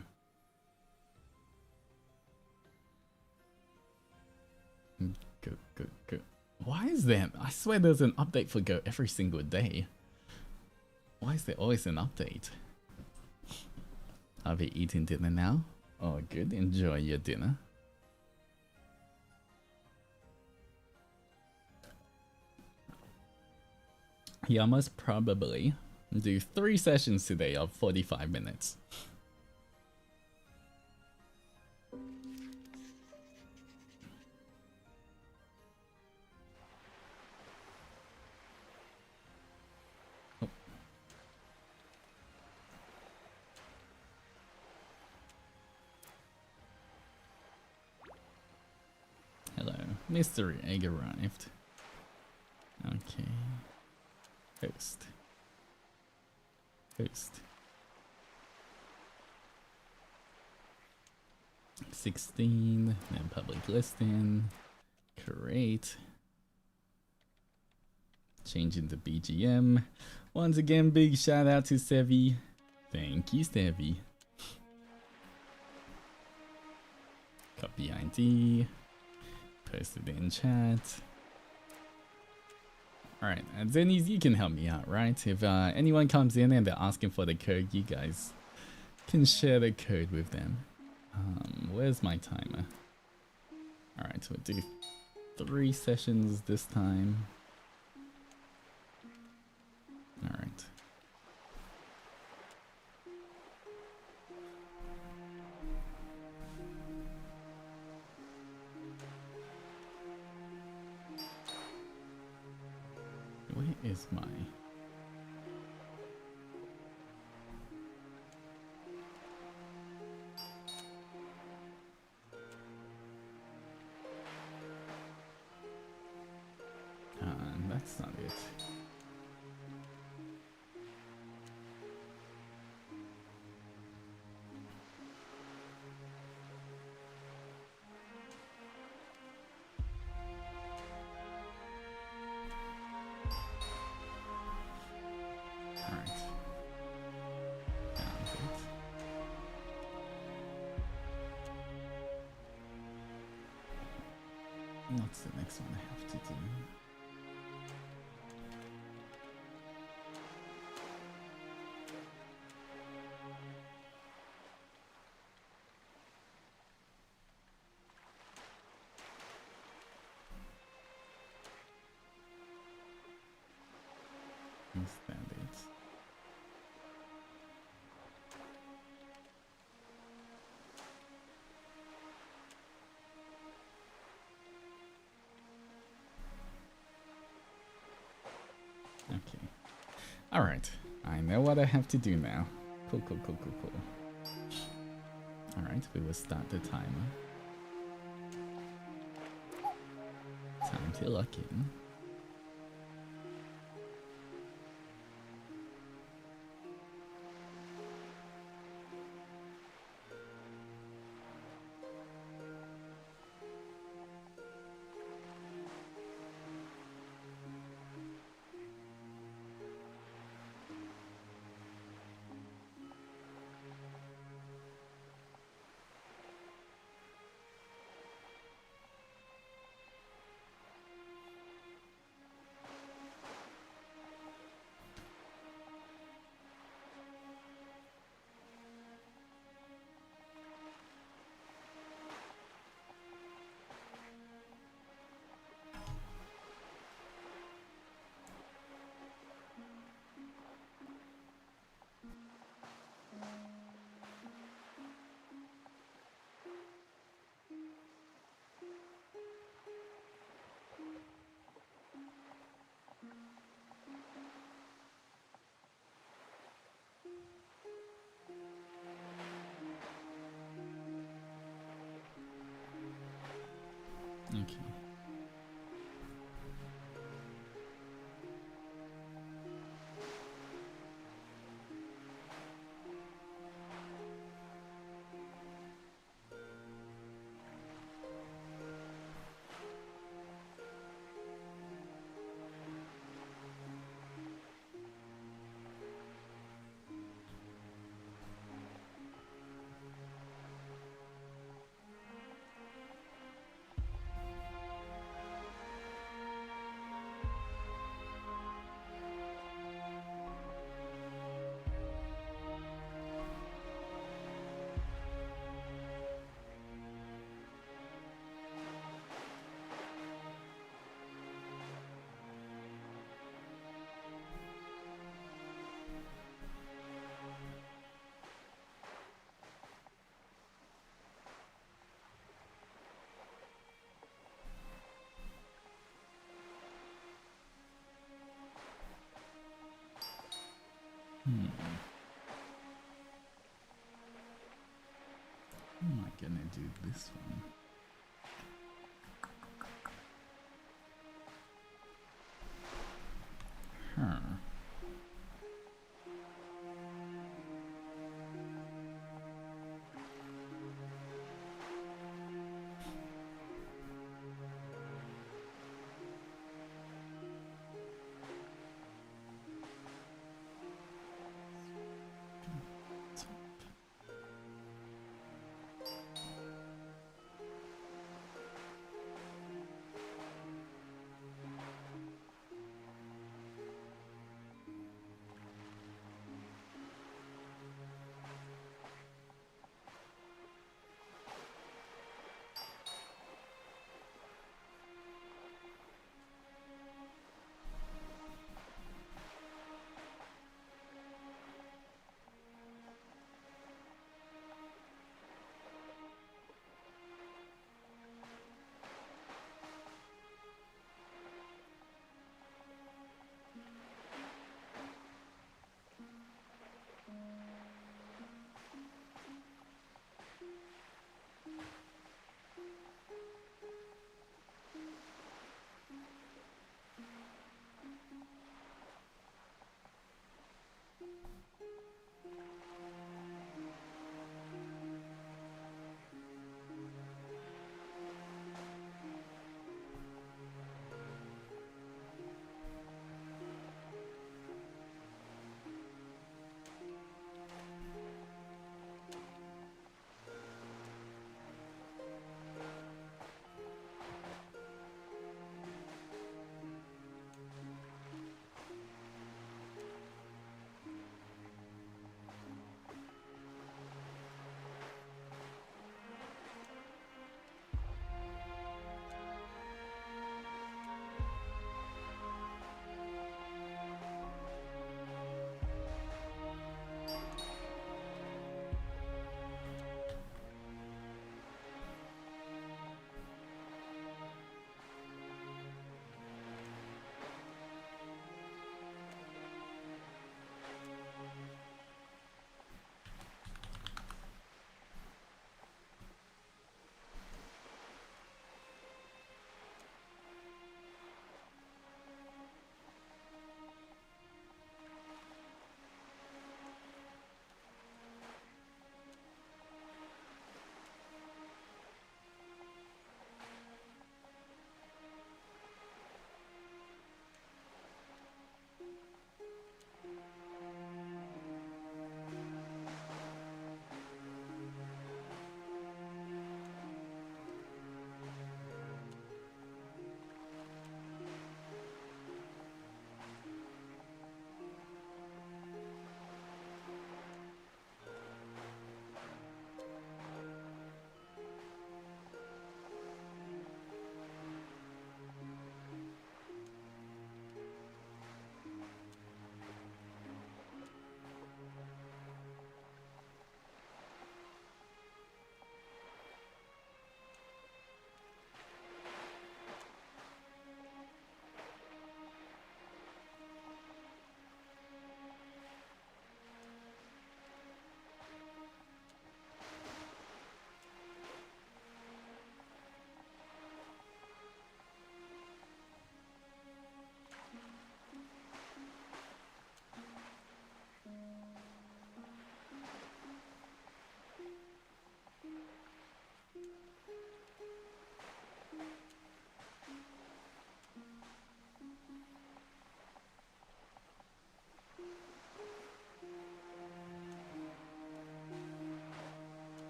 [SPEAKER 1] Go. Why is there? I swear there's an update for Go every single day. Why is there always an update? Are we eating dinner now? Oh, good. Enjoy your dinner. Yeah, I must probably do 3 sessions today of 45 minutes. Oh. Hello, Mr. Egg arrived. Okay. Host. 16, then public listing, create, changing the BGM. Once again, big shout out to Sevi. Thank you, Sevi. Copy ID, post it in chat. Alright, Adzeni, you can help me out, right? If anyone comes in and they're asking for the code, you guys can share the code with them. Where's my timer? Alright, so we'll do 3 sessions this time. Alright. Where is my... that's not it. Alright. Found it. What's the next one I have to do? Is that it? Okay. Alright. I know what I have to do now. Cool. Alright, we will start the timer. Time to lock in. Okay. do this one. Huh.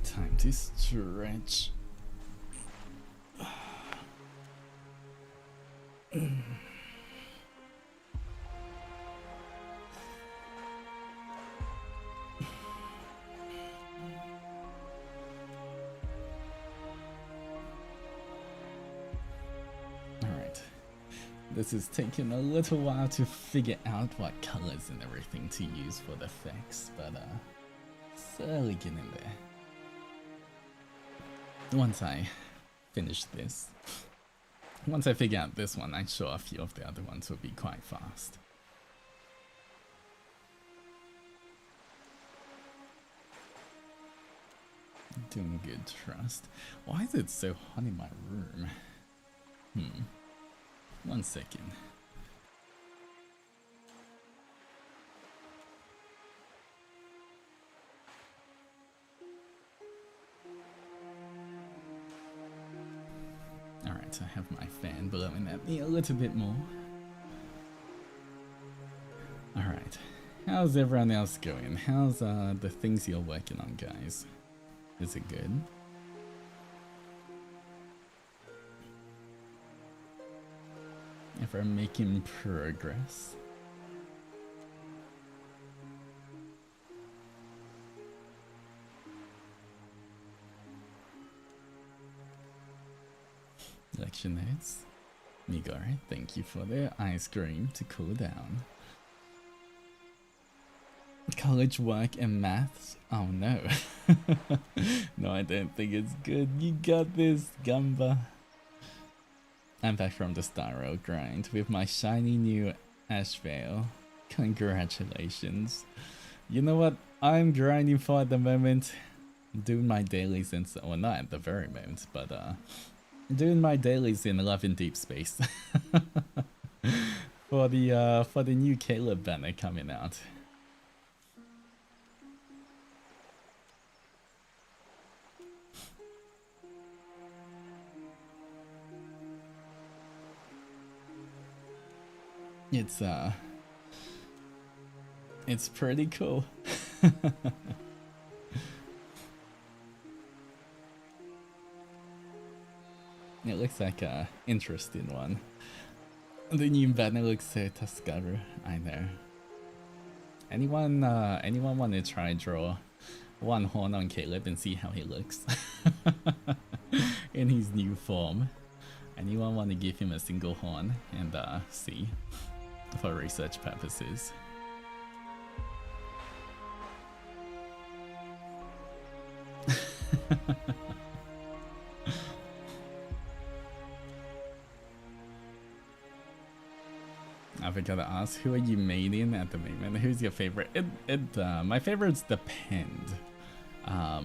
[SPEAKER 1] Time to stretch. Alright. This is taking a little while to figure out what colors and everything to use for the effects, but slowly getting there. Once I finish this, once I figure out this one, I'm sure a few of the other ones will be quite fast. Doing good, trust. Why is it so hot in my room? 1 second. Alright, I have my fan blowing at me a little bit more. Alright, how's everyone else going? How's the things you're working on, guys? Is it good? If I'm making progress. Lecture notes. Migore, thank you for the ice cream to cool down. College work and maths? Oh no. No, I don't think it's good. You got this, Gamba. I'm back from the Star Rail grind with my shiny new ash veil. Congratulations. You know what I'm grinding for at the moment? Doing my dailies in, well, not at the very moment, but doing my dailies in Love in Deep Space. for the new Caleb banner coming out. It's pretty cool. It looks like a interesting one. The new banner looks so Tuskaru, I know. Anyone want to try draw one horn on Caleb and see how he looks in his new form? Anyone want to give him a single horn and see for research purposes? I forgot to ask, who are you maining at the moment? Who's your favorite? My favorites depend. I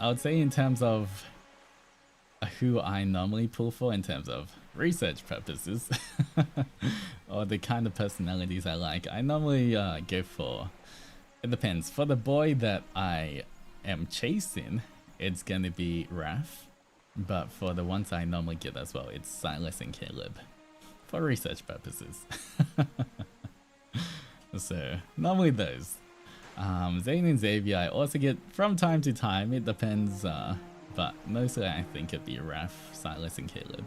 [SPEAKER 1] would say in terms of who I normally pull for in terms of research purposes or the kind of personalities I like, I normally go for, it depends. For the boy that I am chasing, it's gonna be Raph, but for the ones I normally get as well, it's Silas and Caleb for research purposes. So normally those. Zane and Xavier I also get from time to time, it depends, but mostly I think it'd be Raph, Silas and Caleb.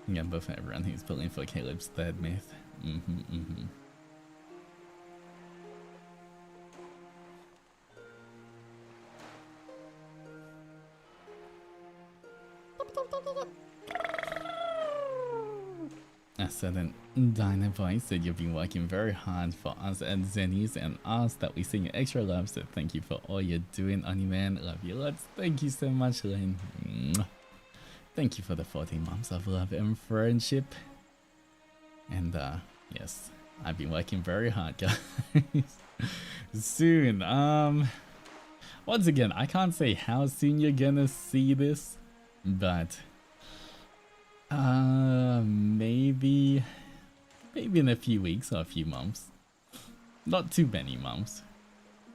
[SPEAKER 1] Yeah, both everyone who's pulling for Caleb's third myth. A certain Diner Voice said you've been working very hard for us at Zennies and asked that we sing extra love, so thank you for all you're doing, Oniman. Love you lots. Thank you so much, Lynn. Thank you for the 14 months of love and friendship. And yes, I've been working very hard, guys. Soon. Once again, I can't say how soon you're gonna see this, but maybe in a few weeks or a few months. Not too many months.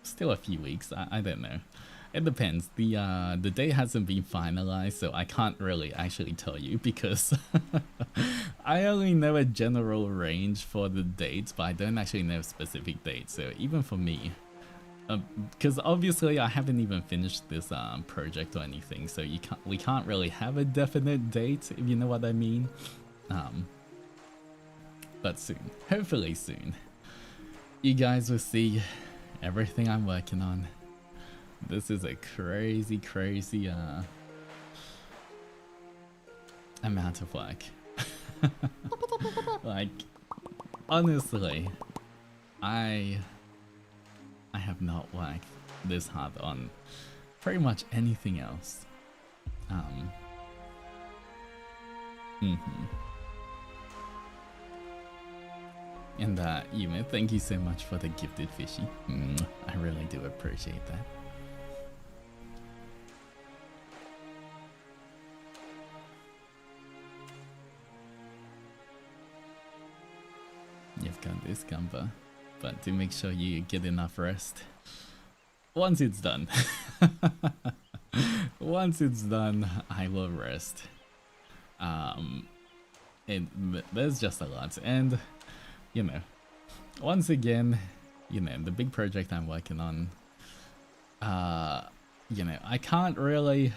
[SPEAKER 1] Still a few weeks. I don't know. It depends. The date hasn't been finalized, so I can't really actually tell you because I only know a general range for the dates, but I don't actually know specific dates. So even for me, because obviously I haven't even finished this project or anything, so we can't really have a definite date, if you know what I mean. But soon, hopefully soon, you guys will see everything I'm working on. This is a crazy amount of work. Like, honestly, I have not worked this hard on pretty much anything else. And Yuma, thank you so much for the gifted fishy. I really do appreciate that. You've got this, Gumba, but do make sure you get enough rest. Once it's done. Once it's done, I will rest. There's just a lot, and you know, once again, you know, the big project I'm working on, you know, I can't really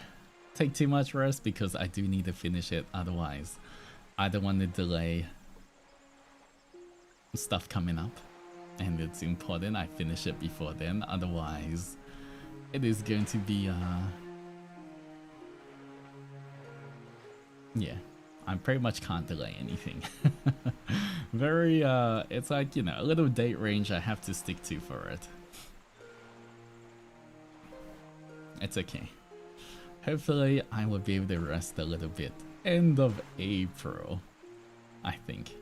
[SPEAKER 1] take too much rest because I do need to finish it. Otherwise, I don't want to delay stuff coming up, and it's important I finish it before then. Otherwise, it is going to be yeah, I pretty much can't delay anything. Very it's like, you know, a little date range I have to stick to for it. It's okay. Hopefully I will be able to rest a little bit. End of April, I think.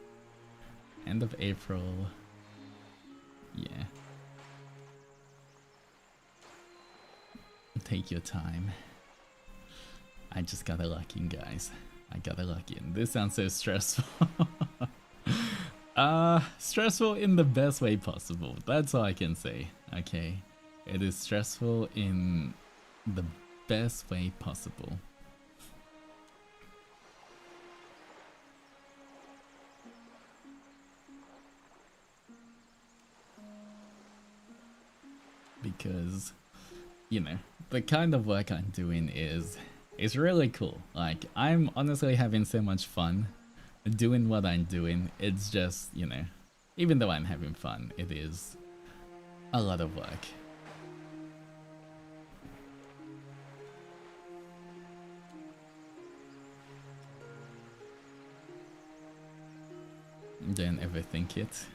[SPEAKER 1] End of April. Yeah. Take your time. I just gotta lock in, guys. I gotta lock in. This sounds so stressful. Stressful in the best way possible. That's all I can say. Okay. It is stressful in the best way possible. Because, you know, the kind of work I'm doing is really cool. Like, I'm honestly having so much fun doing what I'm doing. It's just, you know, even though I'm having fun, it is a lot of work. Don't ever think it.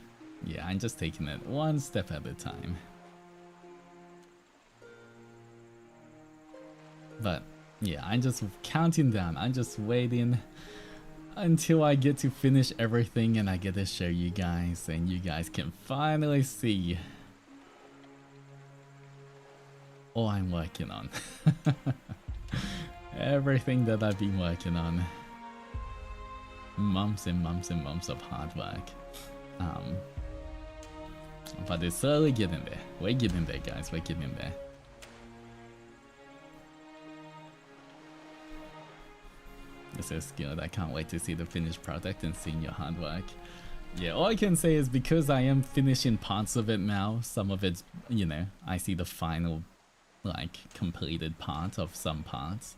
[SPEAKER 1] Yeah, I'm just taking it one step at a time. But yeah, I'm just counting down. I'm just waiting until I get to finish everything and I get to show you guys, and you guys can finally see all I'm working on. Everything that I've been working on. Months and months and months of hard work. But it's slowly getting there. We're getting there, guys. We're getting there. This is good. I can't wait to see the finished product and seeing your hard work. Yeah, all I can say is because I am finishing parts of it now, some of it's, you know, I see the final, like, completed part of some parts.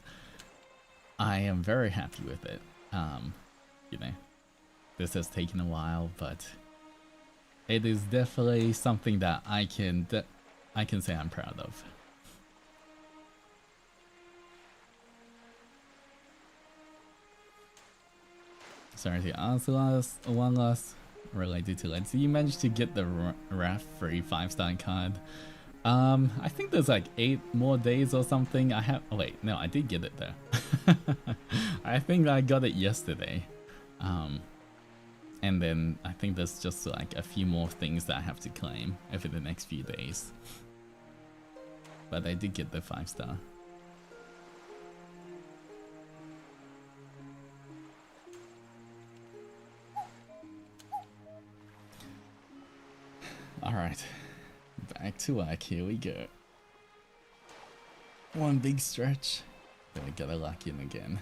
[SPEAKER 1] I am very happy with it. You know, this has taken a while, but it is definitely something that I can say I'm proud of. Sorry to answer one last related to that. So you managed to get the RAF free 5-star card. I think there's like 8 more days or something. Oh wait, no, I did get it though. I think I got it yesterday. And then I think there's just like a few more things that I have to claim over the next few days. But I did get the 5-star. Alright, back to work, here we go. One big stretch. Then we get a lock in again.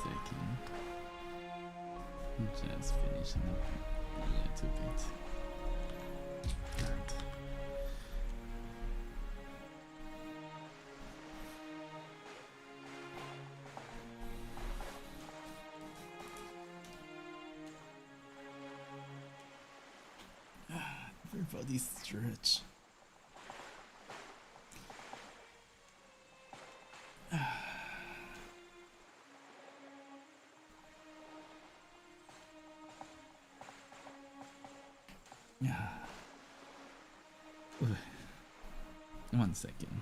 [SPEAKER 1] checking. Just finishing up a little bit. Alright. Everybody stretch. One second.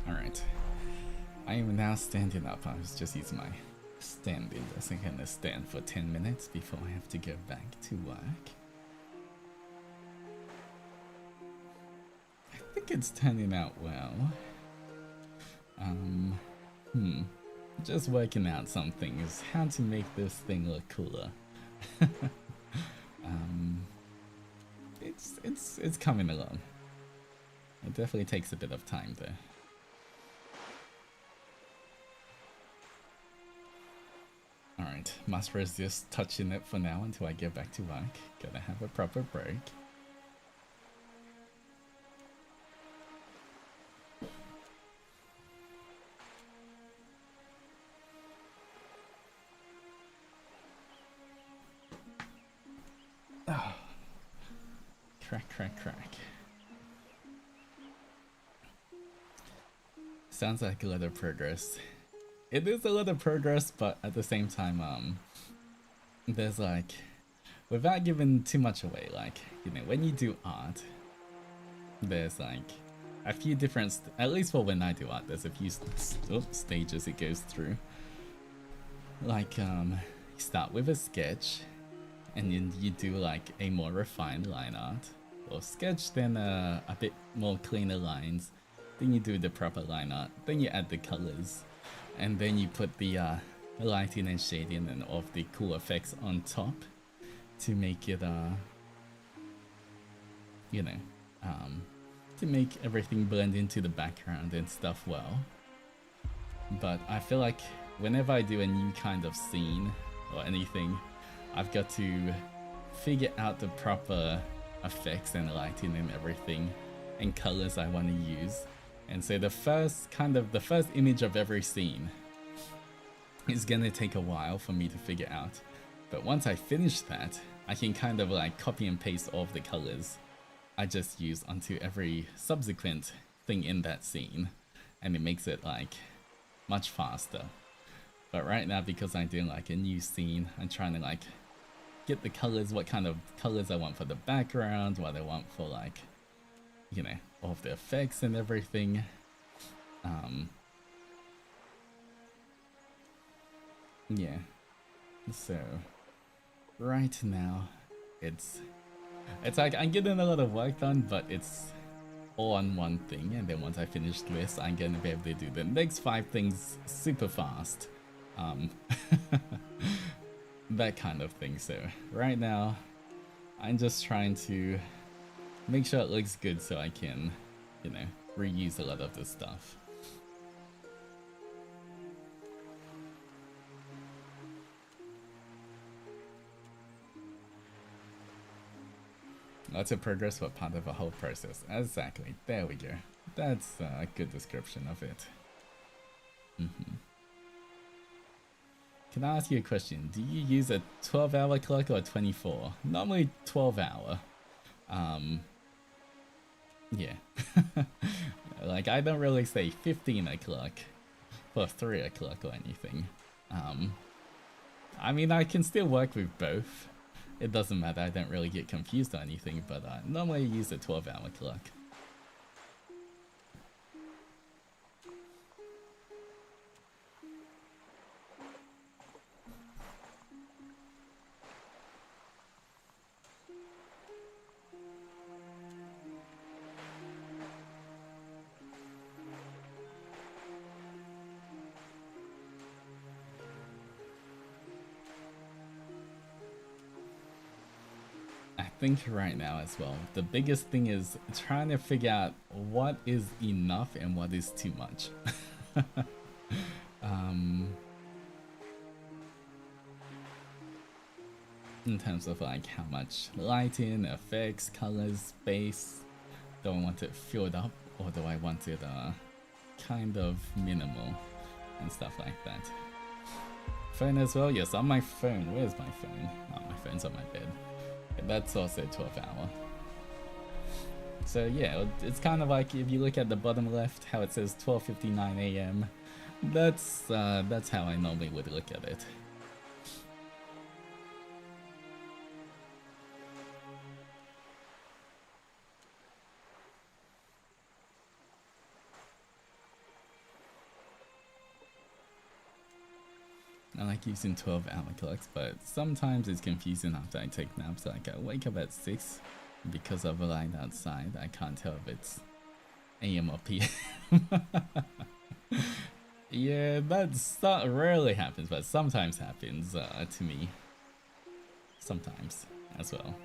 [SPEAKER 1] Alright. I am now standing up. I was just using my standing desk. I'm gonna stand for 10 minutes before I have to go back to work. I think it's turning out well. Just working out some things, how to make this thing look cooler. It's coming along. It definitely takes a bit of time though. Alright, Master is just touching it for now until I get back to work. Gotta have a proper break. Oh. Crack. Sounds like a lot of progress. It is a lot of progress, but at the same time, there's like, without giving too much away, like, you know, when you do art, there's like a few different, at least for when I do art, there's a few stages it goes through. Like, you start with a sketch, and then you do like a more refined line art, or sketch, then a bit more cleaner lines, then you do the proper line art, then you add the colors, and then you put the lighting and shading and all of the cool effects on top to make it, you know, to make everything blend into the background and stuff well. But I feel like whenever I do a new kind of scene or anything, I've got to figure out the proper effects and lighting and everything and colors I want to use. And so the first image of every scene is gonna take a while for me to figure out. But once I finish that, I can kind of like copy and paste all of the colors I just use onto every subsequent thing in that scene. And it makes it like much faster. But right now, because I'm doing like a new scene, I'm trying to like get the colors, what kind of colors I want for the background, what I want for like, you know, all of the effects and everything. Yeah. So right now it's like I'm getting a lot of work done, but it's all on one thing, and then once I finish this, I'm gonna be able to do the next 5 things super fast. That kind of thing. So right now I'm just trying to make sure it looks good so I can, you know, reuse a lot of this stuff. Lots of progress, but part of a whole process. Exactly. There we go. That's a good description of it. Can I ask you a question? Do you use a 12-hour clock or 24? Normally 12-hour. Yeah. Like, I don't really say 15 o'clock for 3 o'clock or anything. I mean, I can still work with both. It doesn't matter, I don't really get confused or anything, but normally I use a 12-hour clock. I think right now as well, the biggest thing is trying to figure out what is enough and what is too much. In terms of like how much lighting, effects, colors, space. Do I want it filled up or do I want it kind of minimal and stuff like that. Phone as well, yes, on my phone. Where's my phone? Oh, my phone's on my bed. That's also 12 hour. So yeah, it's kind of like if you look at the bottom left, how it says 12:59 AM. That's how I normally would look at it. I like using 12-hour clocks, but sometimes it's confusing after I take naps. Like I wake up at 6 because of a light outside. I can't tell if it's AM or PM. Yeah, that rarely happens, but sometimes happens to me. Sometimes as well.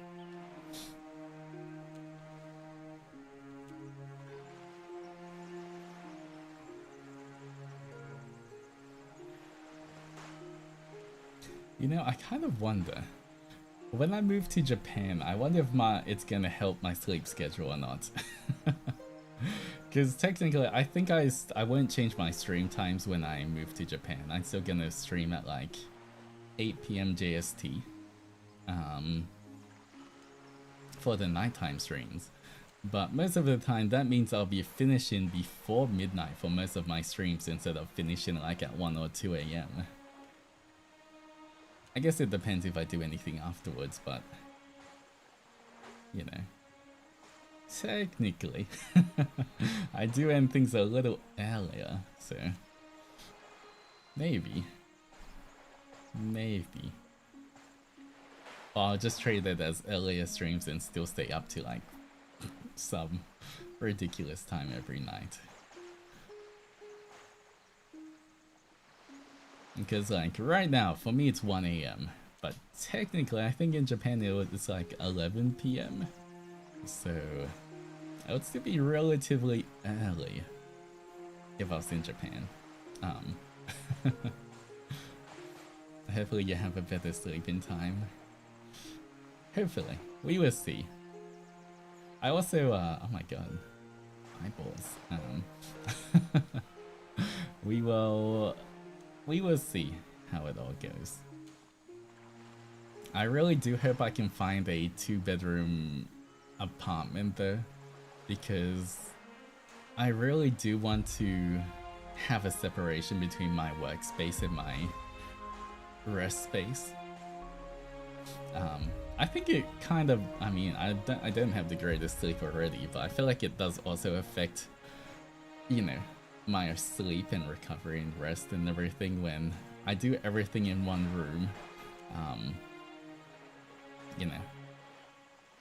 [SPEAKER 1] You know, I kind of wonder, when I move to Japan, I wonder if it's gonna help my sleep schedule or not. Because technically, I think I won't change my stream times when I move to Japan. I'm still gonna stream at like 8 PM JST for the nighttime streams. But most of the time, that means I'll be finishing before midnight for most of my streams instead of finishing like at 1 or 2 AM. I guess it depends if I do anything afterwards, but you know, technically I do end things a little earlier, so maybe or I'll just trade it as earlier streams and still stay up to like some ridiculous time every night. Because like right now for me it's 1 AM, but technically I think in Japan it's like 11 PM, so it would still be relatively early if I was in Japan. Hopefully you have a better sleeping time. Hopefully, we will see. I also oh my god, eyeballs. We will see how it all goes. I really do hope I can find a 2-bedroom apartment though, because I really do want to have a separation between my workspace and my rest space. I think it kind of, I mean, I don't have the greatest sleep already, but I feel like it does also affect, you know, my sleep and recovery and rest and everything when I do everything in one room. You know,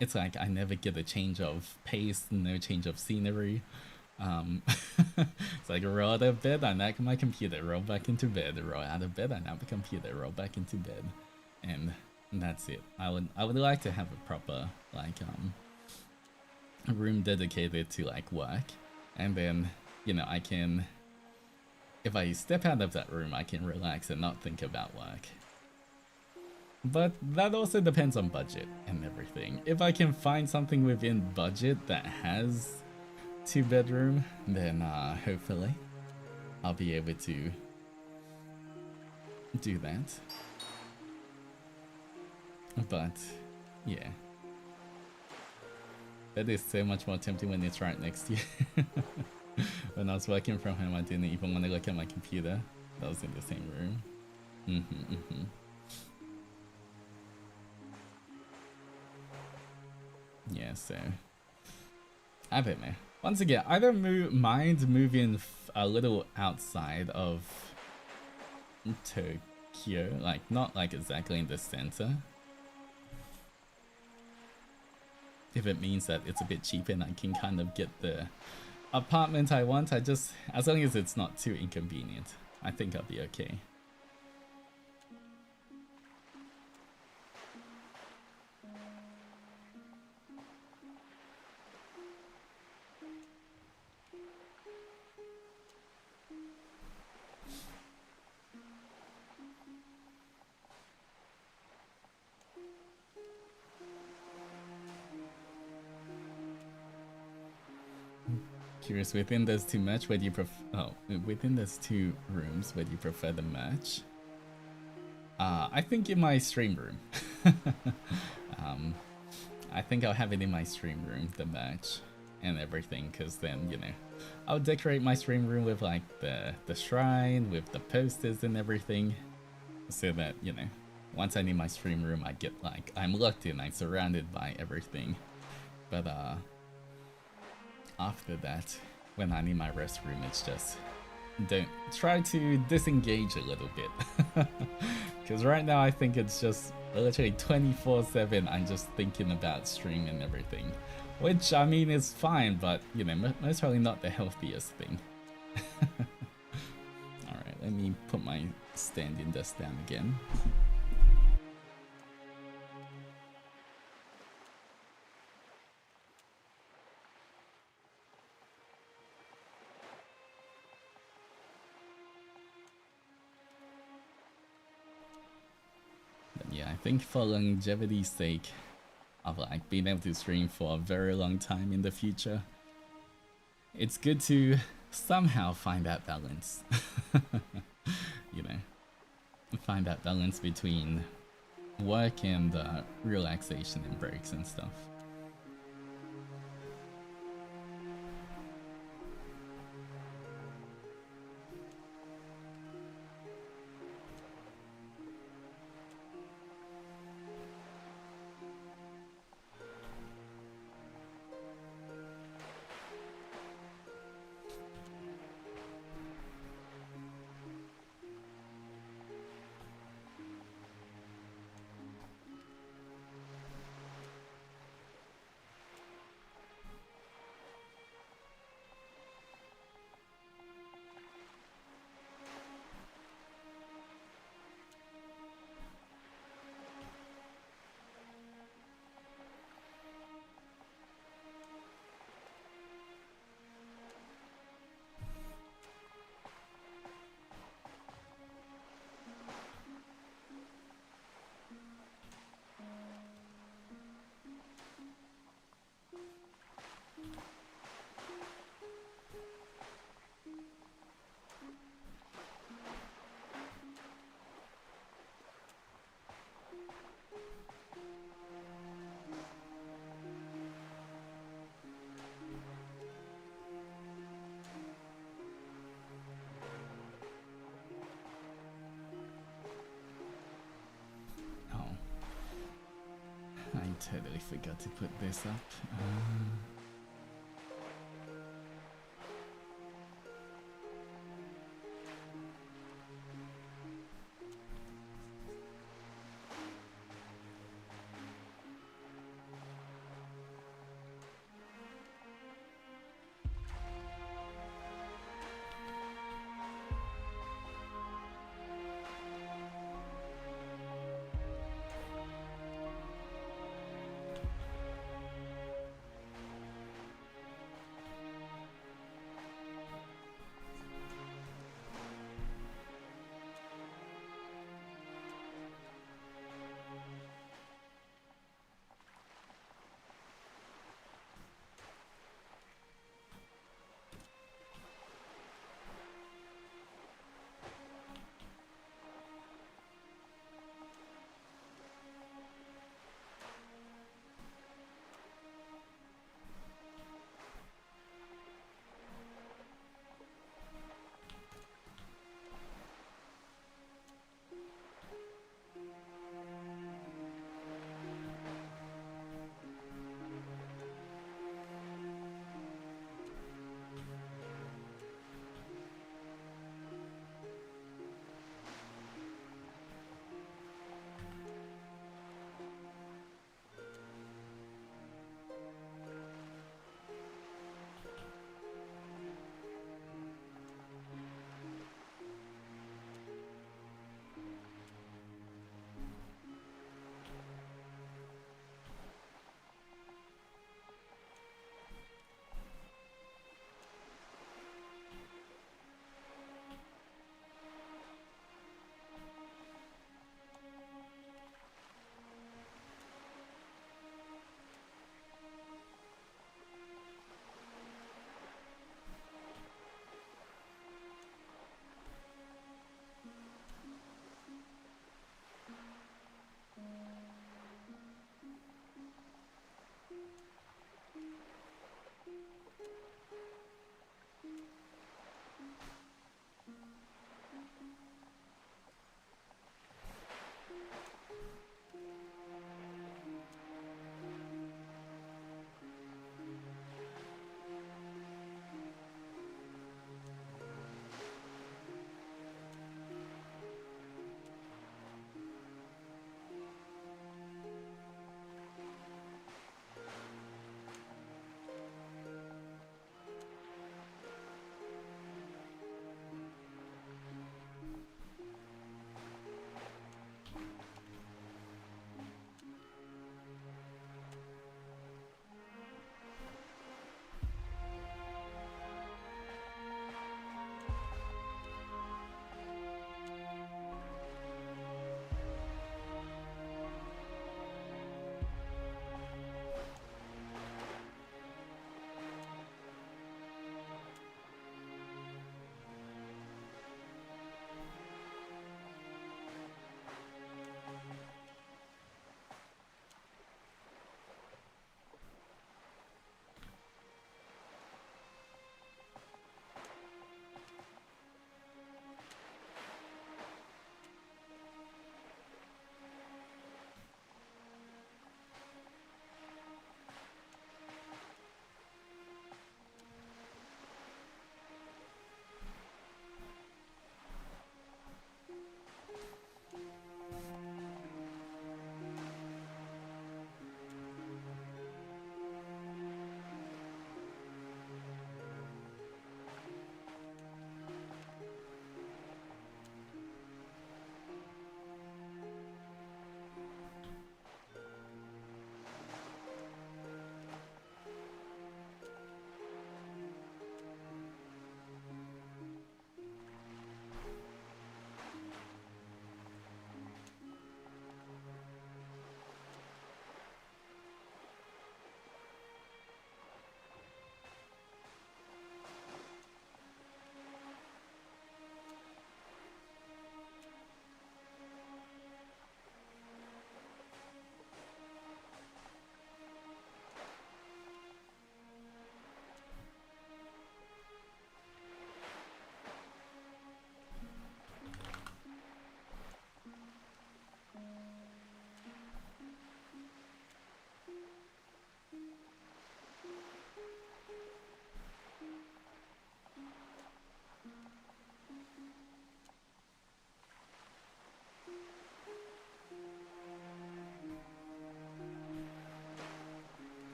[SPEAKER 1] it's like I never get a change of pace, no change of scenery. It's like roll out of bed, I knock my computer, roll back into bed, roll out of bed, I knock my computer, roll back into bed, and that's it. I would like to have a proper like a room dedicated to like work, and then you know I can, if I step out of that room, I can relax and not think about work. But that also depends on budget and everything. If I can find something within budget that has 2-bedroom, then hopefully I'll be able to do that. But yeah, that is so much more tempting when it's right next to you. When I was working from home, I didn't even want to look at my computer. That was in the same room. Yeah, so I don't know. Once again, I don't mind moving a little outside of Tokyo, like not like exactly in the center. If it means that it's a bit cheaper and I can kind of get the apartment I want, as long as it's not too inconvenient, I think I'll be okay. Curious, within those two match, where do you prefer? Oh, within those two rooms, where do you prefer the match? I think in my stream room. I think I'll have it in my stream room, the match and everything, because then, you know, I'll decorate my stream room with like the shrine, with the posters and everything, so that, you know, once I'm in my stream room, I get like, I'm locked in, I'm surrounded by everything. But after that, when I'm in my restroom, it's just, don't try to disengage a little bit. Because right now I think it's just literally 24/7, I'm just thinking about stream and everything. Which, I mean, is fine, but, you know, most probably not the healthiest thing. Alright, let me put my standing desk down again. But yeah, I think for longevity's sake, of like being able to stream for a very long time in the future, it's good to somehow find that balance. You know, find that balance between work and relaxation and breaks and stuff. I totally forgot to put this up.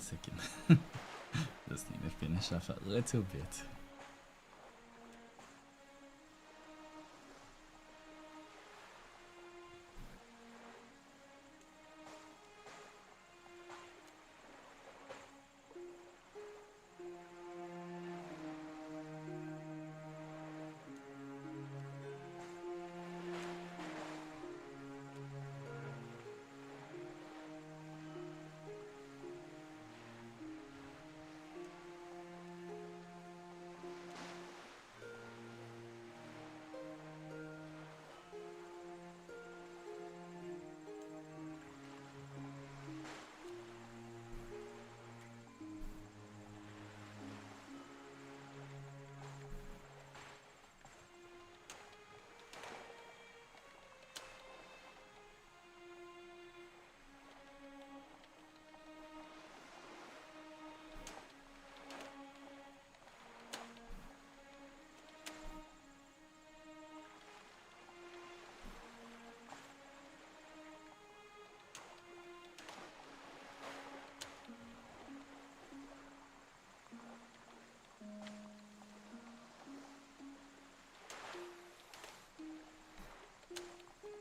[SPEAKER 1] 1 second. Just need to finish off a little bit.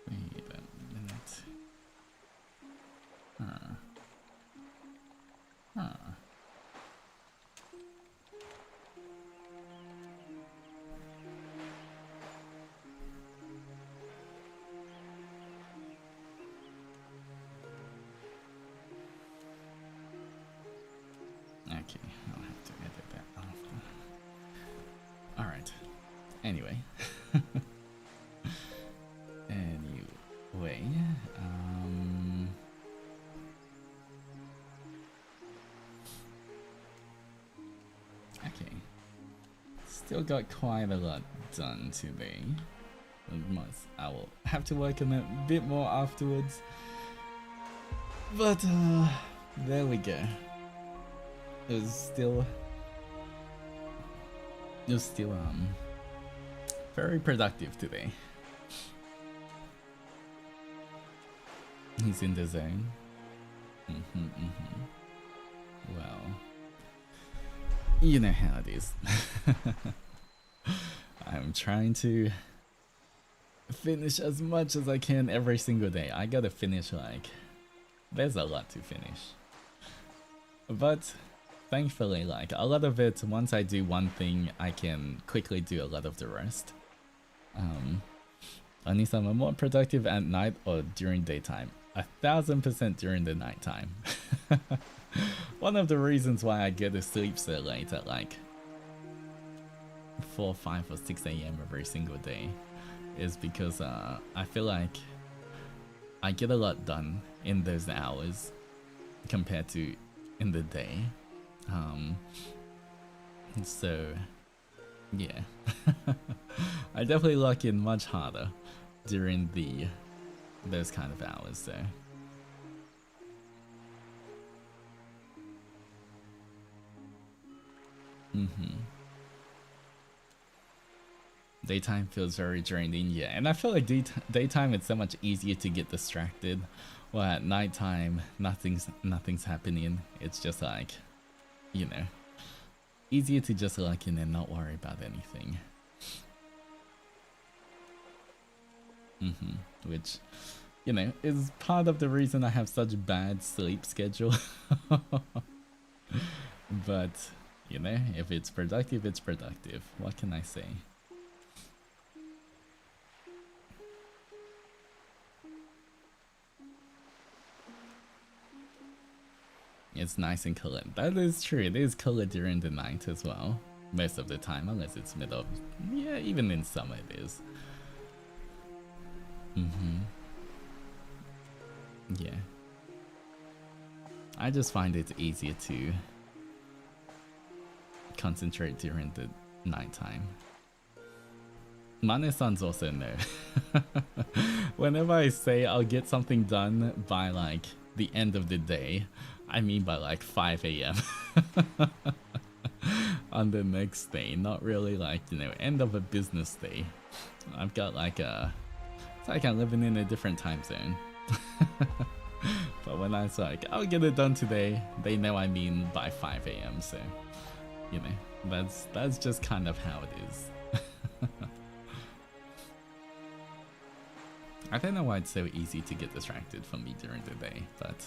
[SPEAKER 1] Wait a minute. Okay, I'll have to edit that after. Alright. Anyway. Anyway, okay. Still got quite a lot done today. I will have to work on it a bit more afterwards. But there we go. It was still very productive today. He's in the zone. Well, you know how it is. I'm trying to finish as much as I can every single day. I gotta finish, like, there's a lot to finish. But thankfully, like, a lot of it, once I do one thing, I can quickly do a lot of the rest. Only some are more productive at night or during daytime. 1000% during the nighttime. One of the reasons why I get to sleep so late at like 4, 5 or 6 AM every single day is because I feel like I get a lot done in those hours compared to in the day. So yeah. I definitely lock in much harder during those kind of hours, so daytime feels very draining, yeah, and I feel like daytime it's so much easier to get distracted, while at nighttime nothing's happening. It's just like, you know, easier to just lock in and not worry about anything. Which, you know, is part of the reason I have such bad sleep schedule. But, you know, if it's productive, it's productive. What can I say? It's nice and colored. That is true. It is colored during the night as well. Most of the time, unless it's middle. Yeah, even in summer it is. Yeah. I just find it easier to concentrate during the nighttime. Mane-san's also no. Whenever I say I'll get something done by like the end of the day, I mean by like 5 AM on the next day, not really like, you know, end of a business day. I've got like a, it's like I'm living in a different time zone. But when I was like, I'll get it done today, they know I mean by 5 AM, so, you know, that's just kind of how it is. I don't know why it's so easy to get distracted from me during the day, but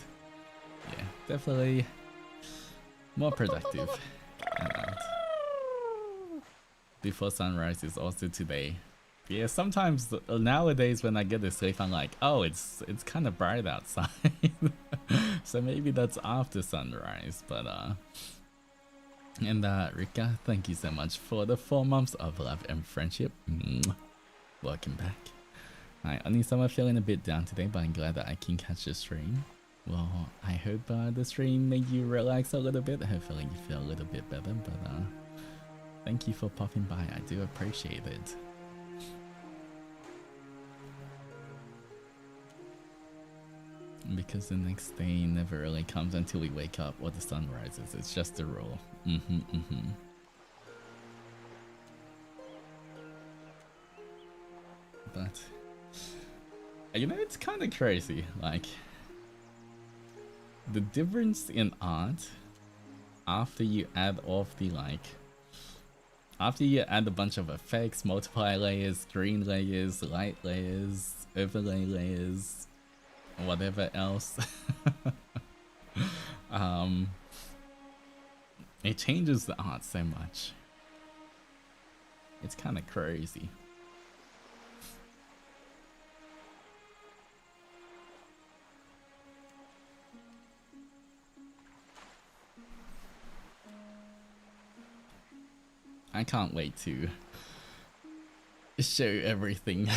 [SPEAKER 1] yeah, definitely more productive. And before sunrise is also today. Yeah, sometimes nowadays when I get to sleep, I'm like, oh, it's kind of bright outside. So maybe that's after sunrise, but and Rika, thank you so much for the 4 months of love and friendship. Welcome back. Hi, Oni-sama, feeling a bit down today, but I'm glad that I can catch the stream. Well, I hope the stream made you relax a little bit. Hopefully you feel a little bit better, but thank you for popping by. I do appreciate it. Because the next day never really comes until we wake up or the sun rises. It's just a rule. But you know, it's kind of crazy, like the difference in art after you add off the after you add a bunch of effects, multiply layers, green layers, light layers, overlay layers, whatever else. It changes the art so much. It's kind of crazy. I can't wait to show everything.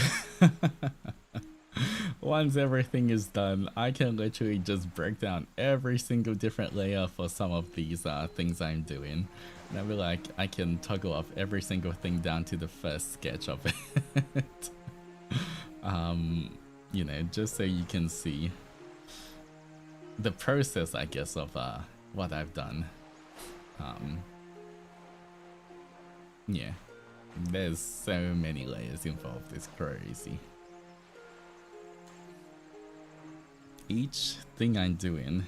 [SPEAKER 1] Once everything is done, I can literally just break down every single different layer for some of these things I'm doing. And I'll be like, I can toggle off every single thing down to the first sketch of it. You know, just so you can see the process, I guess, of what I've done. Yeah, there's so many layers involved, it's crazy. Each thing I'm doing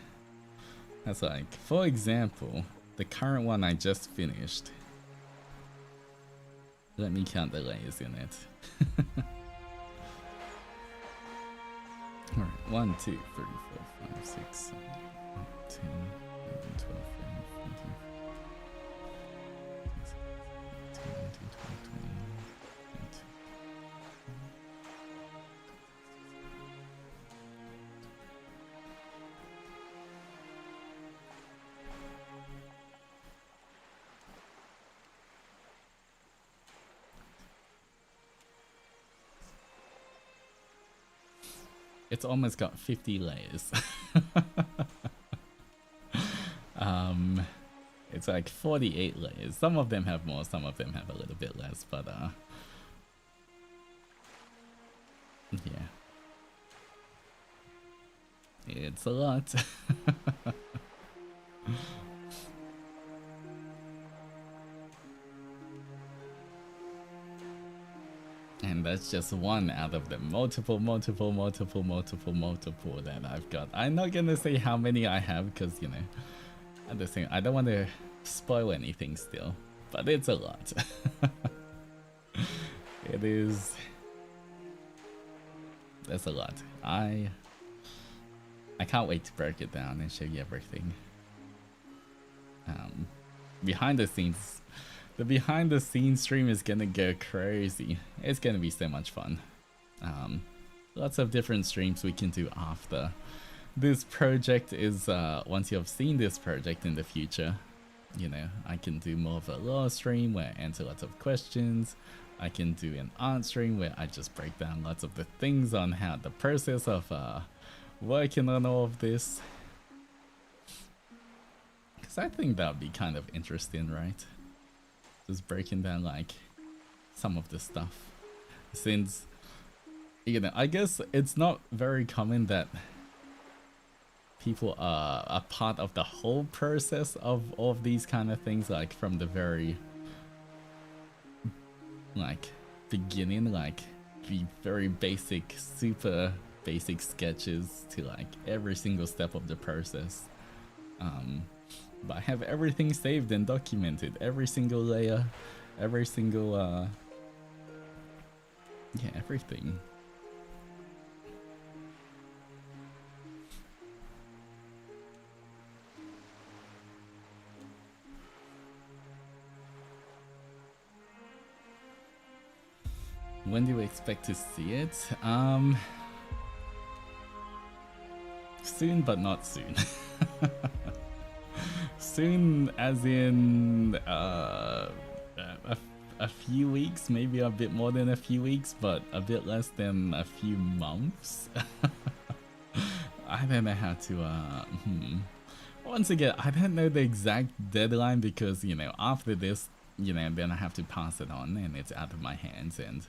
[SPEAKER 1] has, like, for example, the current one I just finished. Let me count the layers in it. Alright, 1, 2, 3, 4, 5, 6, 7, 8, 10, 11, 12, 13, 14. It's almost got 50 layers. It's like 48 layers. Some of them have more, some of them have a little bit less, but yeah. It's a lot. And that's just one out of the multiple that I've got. I'm not gonna say how many I have because, you know, at the same, I don't want to spoil anything still, but it's a lot. It is. That's a lot. I can't wait to break it down and show you everything. Behind the scenes. The behind the scenes stream is gonna go crazy. It's gonna be so much fun. Lots of different streams we can do after. This project is, once you have seen this project in the future, you know, I can do more of a lore stream where I answer lots of questions. I can do an art stream where I just break down lots of the things on how the process of working on all of this. Because I think that would be kind of interesting, right? Just breaking down like some of the stuff, since, you know, I guess it's not very common that people are a part of the whole process of all of these kind of things, like from the very like beginning, like the very basic super basic sketches to like every single step of the process. But I have everything saved and documented, every single layer, every single yeah, everything. When do we expect to see it? Soon, but not soon. Soon as in a few weeks, maybe a bit more than a few weeks, but a bit less than a few months. I don't know how to once again, I don't know the exact deadline because, you know, after this, you know, then I have to pass it on and it's out of my hands and,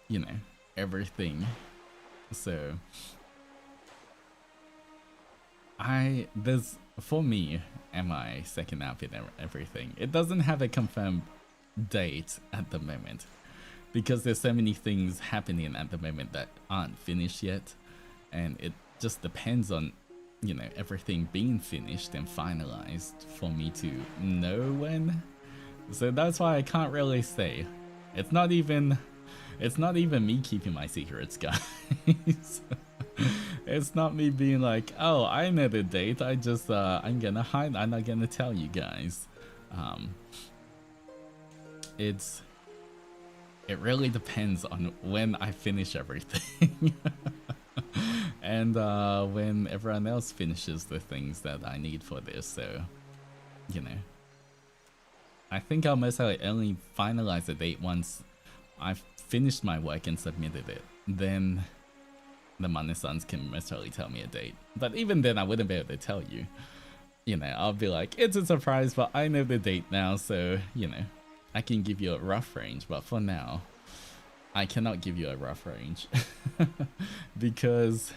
[SPEAKER 1] you know, everything. So there's, for me and my second outfit and everything, it doesn't have a confirmed date at the moment because there's so many things happening at the moment that aren't finished yet, and it just depends on, you know, everything being finished and finalized for me to know when. So that's why I can't really say. It's not even me keeping my secrets, guys. It's not me being like, oh, I know the date, I just I'm gonna hide, I'm not gonna tell you guys. It really depends on when I finish everything. And when everyone else finishes the things that I need for this. So, you know, I think I'll most likely only finalize the date once I've finished my work and submitted it. Then the Mane-sans can most likely tell me a date. But even then, I wouldn't be able to tell you. You know, I'll be like, it's a surprise, but I know the date now, so, you know, I can give you a rough range. But for now, I cannot give you a rough range. Because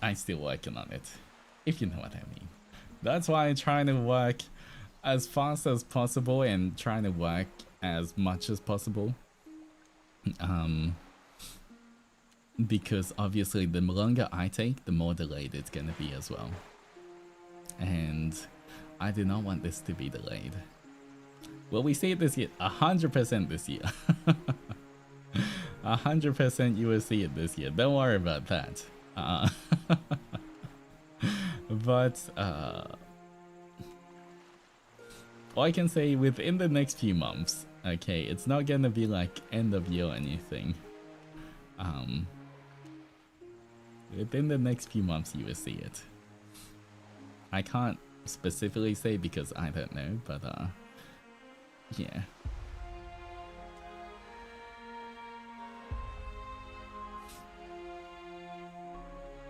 [SPEAKER 1] I'm still working on it, if you know what I mean. That's why I'm trying to work as fast as possible and trying to work as much as possible. Because obviously the longer I take, the more delayed it's gonna be as well. And I do not want this to be delayed. Will we see it this year? 100% this year. 100% you will see it this year. Don't worry about that. But all I can say, within the next few months, okay, it's not gonna be like end of year or anything. Within the next few months you will see it. I can't specifically say because I don't know, but yeah.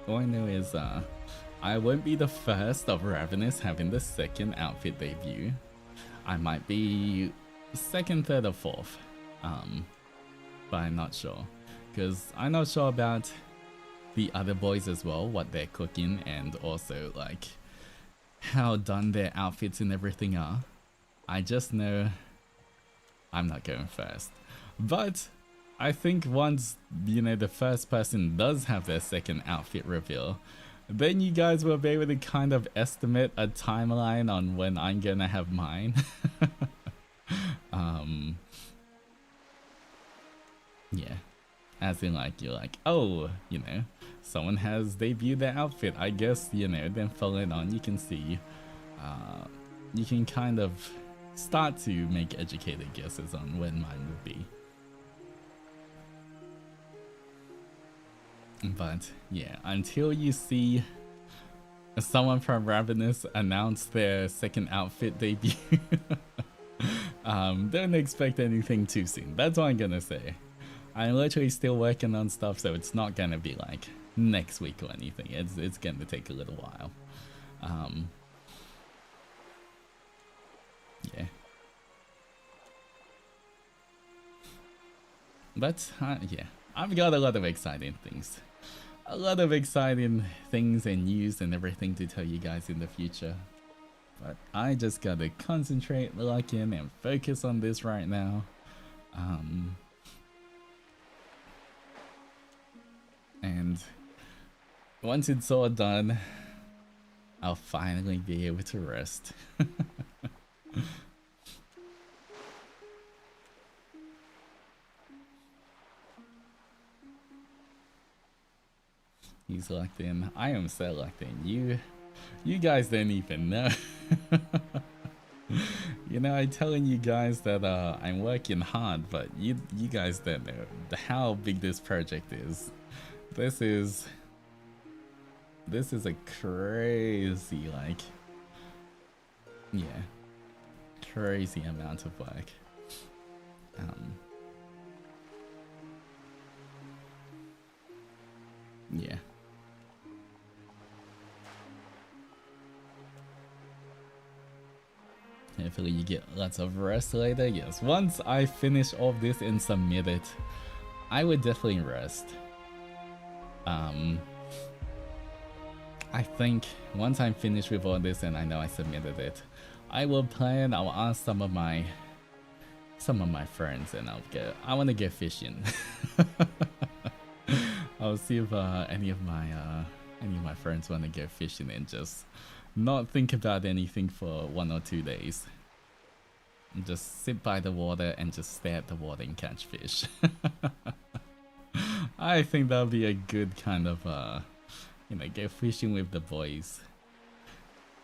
[SPEAKER 1] All I know is I won't be the first of Ravenous having the second outfit debut. I might be second, third, or fourth. But I'm not sure. Because I'm not sure about the other boys as well, what they're cooking, and also like how done their outfits and everything are. I just know I'm not going first. But I think once, you know, the first person does have their second outfit reveal, then you guys will be able to kind of estimate a timeline on when I'm gonna have mine. Yeah, as in like, you're like, oh, you know, someone has debuted their outfit, I guess, you know, then following on, you can see, you can kind of start to make educated guesses on when mine will be. But yeah, until you see someone from Ravenous announce their second outfit debut, don't expect anything too soon. That's all I'm gonna say. I'm literally still working on stuff, so it's not gonna be like next week or anything. It's gonna take a little while. Yeah. But yeah, I've got a lot of exciting things. A lot of exciting things and news and everything to tell you guys in the future. But I just gotta concentrate, lock in, and focus on this right now. And once it's all done, I'll finally be able to rest. He's locked in. I am so locked in. You guys don't even know. You know, I'm telling you guys that I'm working hard, but you guys don't know how big this project is. This is a crazy, like, yeah, crazy amount of work. Yeah. Hopefully you get lots of rest later. Yes, once I finish all of this and submit it, I would definitely rest. I think once I'm finished with all this and I know I submitted it, I'll ask some of my friends and I want to go fishing. I'll see if any of my friends want to go fishing and just not think about anything for 1 or 2 days. Just sit by the water and just stare at the water and catch fish. I think that'll be a good kind of, go fishing with the boys.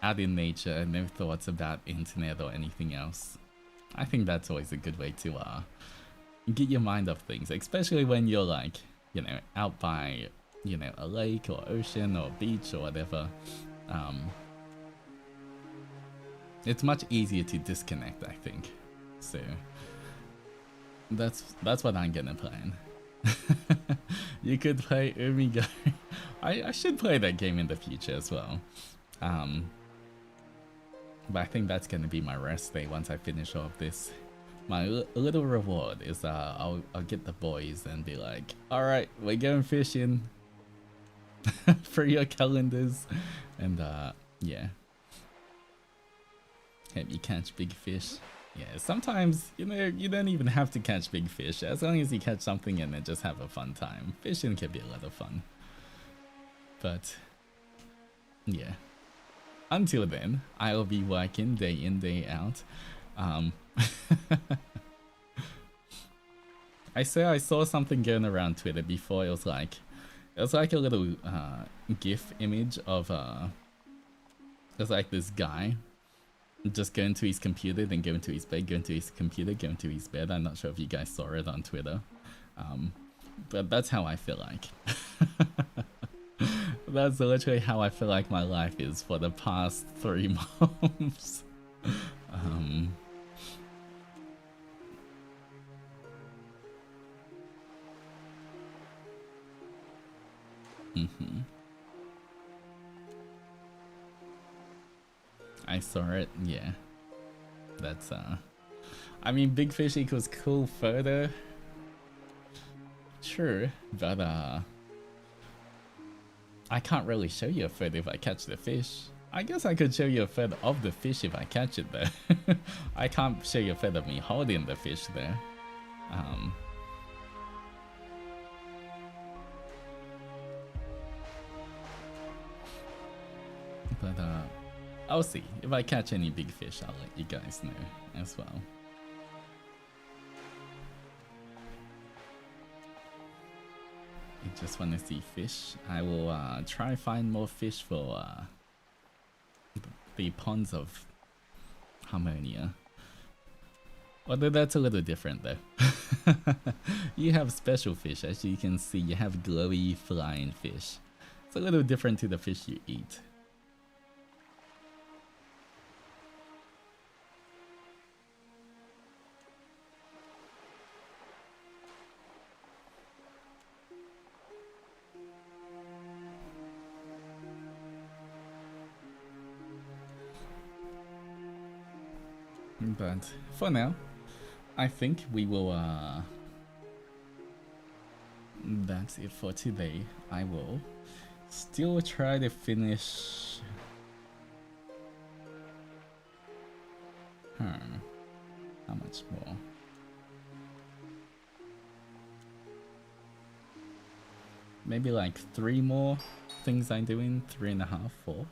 [SPEAKER 1] Out in nature, no thoughts about internet or anything else. I think that's always a good way to get your mind off things, especially when you're like, out by, a lake or ocean or beach or whatever. It's much easier to disconnect, I think. So that's what I'm gonna plan. You could play Umigo. I should play that game in the future as well. But I think that's gonna be my rest day once I finish all of this. My little reward is I'll get the boys and be like, all right, we're going fishing for your calendars, and yeah. Help you catch big fish. Yeah, sometimes, you don't even have to catch big fish. As long as you catch something and then just have a fun time. Fishing can be a lot of fun. But, yeah. Until then, I'll be working day in, day out. I saw something going around Twitter before. It was like a little GIF image of it was like this guy just going to his computer, then going to his bed, going to his computer, going to his bed. I'm not sure if you guys saw it on Twitter, but that's how I feel like. That's literally how I feel like my life is for the past 3 months. I saw it, yeah. That's I mean, big fish equals cool photo. True, but I can't really show you a photo if I catch the fish. I guess I could show you a photo of the fish if I catch it though. I can't show you a photo of me holding the fish there. But I'll see. If I catch any big fish, I'll let you guys know as well. You just want to see fish? I will try find more fish for the ponds of Harmonia. Although that's a little different though. You have special fish, as you can see. You have glowy flying fish. It's a little different to the fish you eat. But for now, I think we will that's it for today. I will still try to finish how much more? maybe like 3 more things I'm doing, 3.5, 4.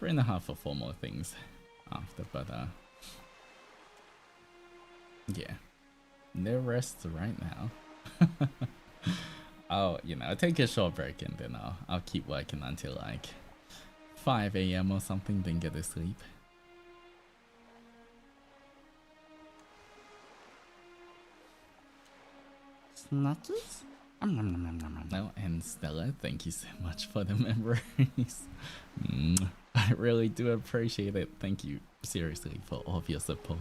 [SPEAKER 1] 3.5 or 4 more things after, but yeah, no rest right now. I'll, you know, I'll take a short break and then I'll keep working until like 5 AM or something, then get to sleep.
[SPEAKER 2] Snackies?
[SPEAKER 1] Oh, and Stella, thank you so much for the memories. I really do appreciate it. Thank you, seriously, for all of your support.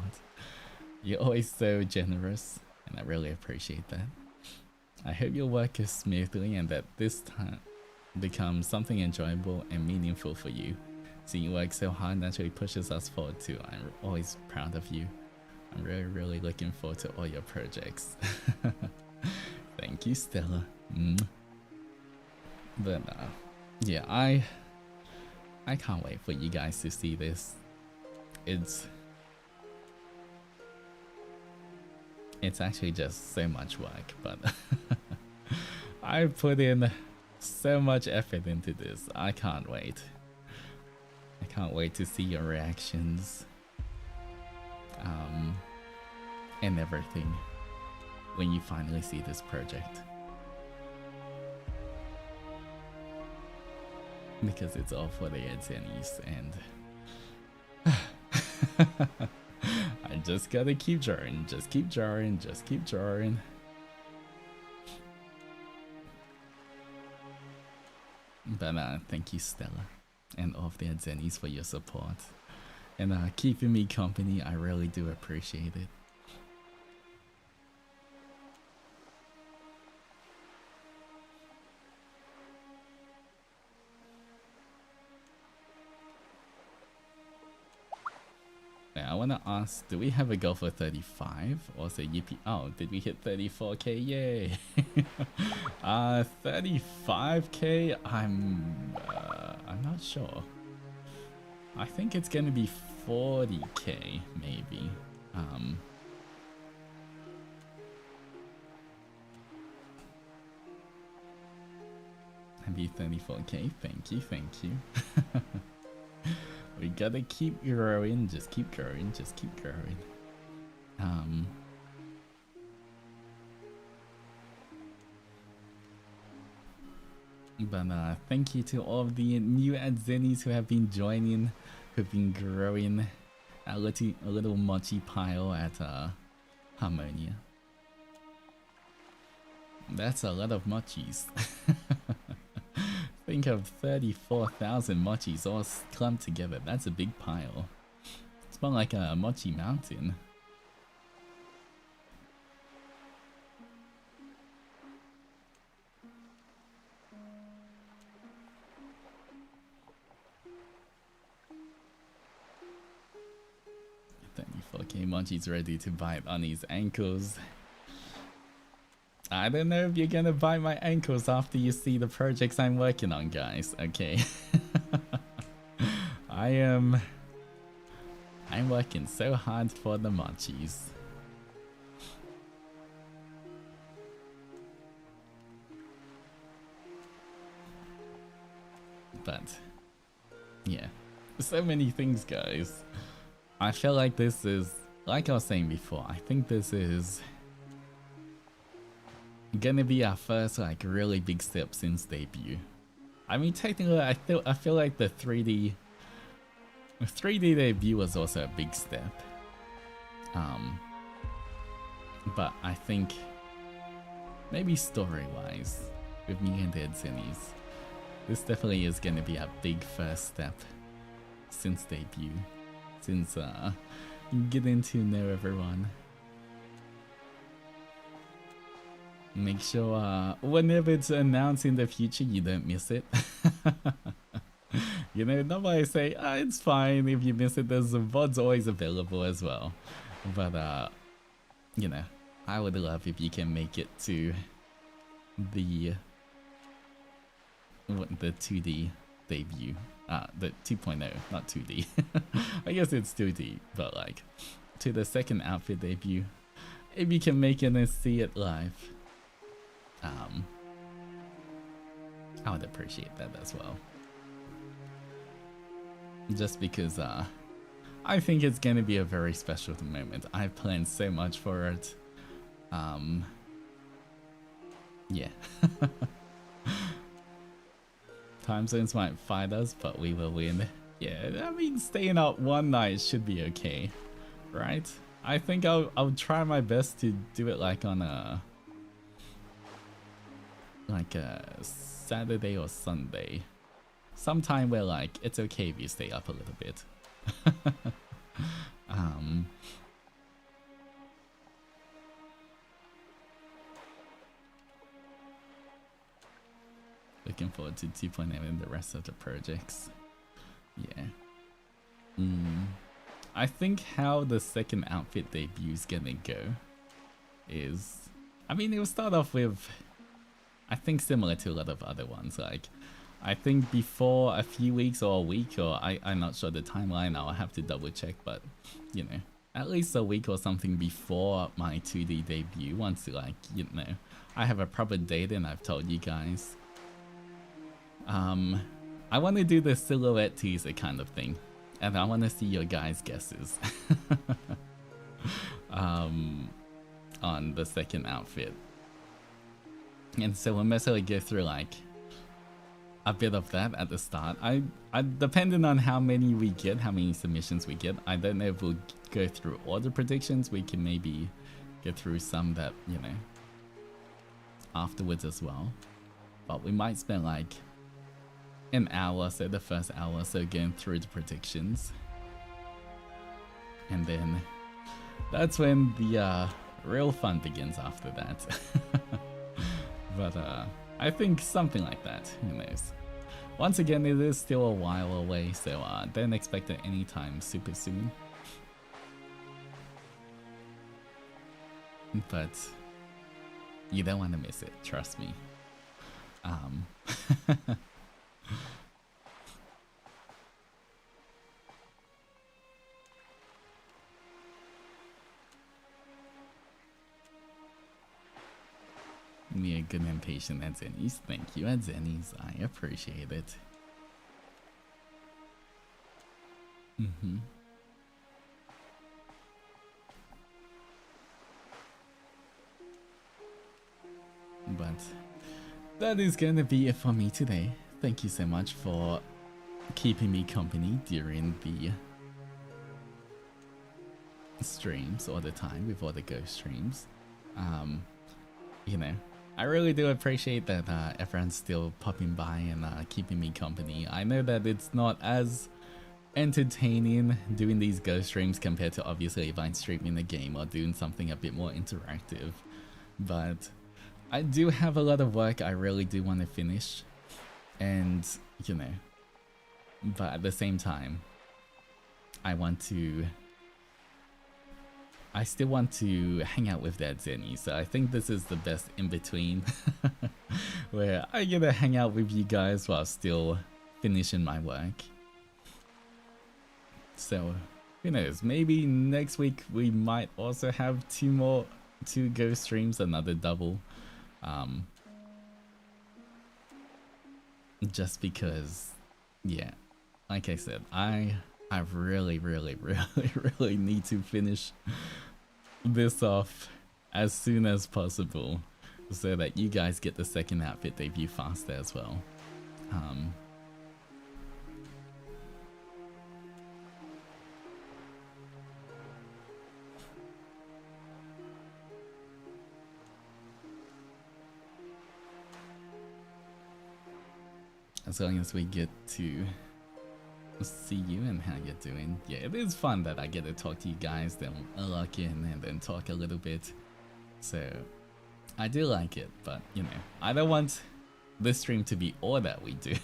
[SPEAKER 1] You're always so generous, and I really appreciate that. I hope your work is smoothly and that this time becomes something enjoyable and meaningful for you. Seeing you work so hard naturally pushes us forward too. I'm always proud of you. I'm really looking forward to all your projects. Thank you, Stella. But yeah, I can't wait for you guys to see this. It's actually just so much work, but I put in so much effort into this. I can't wait. I can't wait to see your reactions and everything when you finally see this project, because it's all for the Adzenis, and I just gotta keep drawing, just keep drawing, just keep drawing. But thank you, Stella, and all of the Adzenis for your support and keeping me company. I really do appreciate it. Yeah, I want to ask, do we have a goal for 35 or say yippee? Oh, did we hit 34k? Yay! 35k. I'm not sure. I think it's gonna be 40k maybe. Maybe 34k. Thank you. We gotta keep growing, just keep growing, just keep growing. But thank you to all of the new Adzenis who have been joining, who've been growing a little mochi pile at Harmonia. That's a lot of mochis. Think of 34,000 mochis all clumped together. That's a big pile. It's more like a mochi mountain. Okay, mochi's ready to bite on his ankles. I don't know if you're gonna bite my ankles after you see the projects I'm working on, guys. Okay. I'm working so hard for the mochis. But yeah, so many things, guys. I feel like this is, like I was saying before, I think this is gonna be our first like really big step since debut. I mean, technically I feel like the 3D debut was also a big step. But I think maybe story-wise, with me and the Adzenis, this definitely is gonna be a big first step since debut. Since getting to know everyone. Make sure whenever it's announced in the future, you don't miss it. You know, nobody say, it's fine if you miss it. There's VODs always available as well. But you know, I would love if you can make it to the 2D debut. The 2.0, not 2D. I guess it's 2D, but like to the second outfit debut. If you can make it and see it live, I would appreciate that as well. Just because I think it's gonna be a very special moment. I've planned so much for it. Yeah. Time zones might fight us, but we will win. Yeah, I mean, staying out one night should be okay, right? I think I'll try my best to do it like on a Saturday or Sunday, sometime where like it's okay if you stay up a little bit. Looking forward to 2.0 and the rest of the projects. Yeah. I think how the second outfit debut is gonna go is, I mean, it will start off with, I think similar to a lot of other ones. Like, I think before a few weeks or a week, or I'm not sure the timeline, I'll have to double check, but you know, at least a week or something before my 2D debut, once like, you know, I have a proper date and I've told you guys. I want to do the silhouette teaser kind of thing, and I want to see your guys' guesses on the second outfit. And so we'll necessarily go through like a bit of that at the start. I depending on how many we get, how many submissions we get, I don't know if we'll go through all the predictions. We can maybe get through some that, you know, afterwards as well. But we might spend like an hour, so the first hour or so going through the predictions. And then that's when the real fun begins after that. But I think something like that, who knows. Once again, it is still a while away, so don't expect it anytime super soon. But you don't want to miss it, trust me. Me a good and patient Adzeni's. Thank you, Adzeni's. I appreciate it. But that is going to be it for me today. Thank you so much for keeping me company during the streams all the time, with all the ghost streams. You know, I really do appreciate that everyone's still popping by and keeping me company. I know that it's not as entertaining doing these ghost streams compared to obviously if I'm streaming a game or doing something a bit more interactive, but I do have a lot of work I really do want to finish, and you know, but at the same time I still want to hang out with that Adzeni, so I think this is the best in between where I get to hang out with you guys while still finishing my work. So who knows, maybe next week we might also have two ghost streams, another double. Just because, yeah, like I said, I really need to finish this off as soon as possible so that you guys get the second outfit debut faster as well. As long as we get to see you and how you're doing. Yeah, it is fun that I get to talk to you guys, then lock in and then talk a little bit. So I do like it, but you know, I don't want this stream to be all that we do.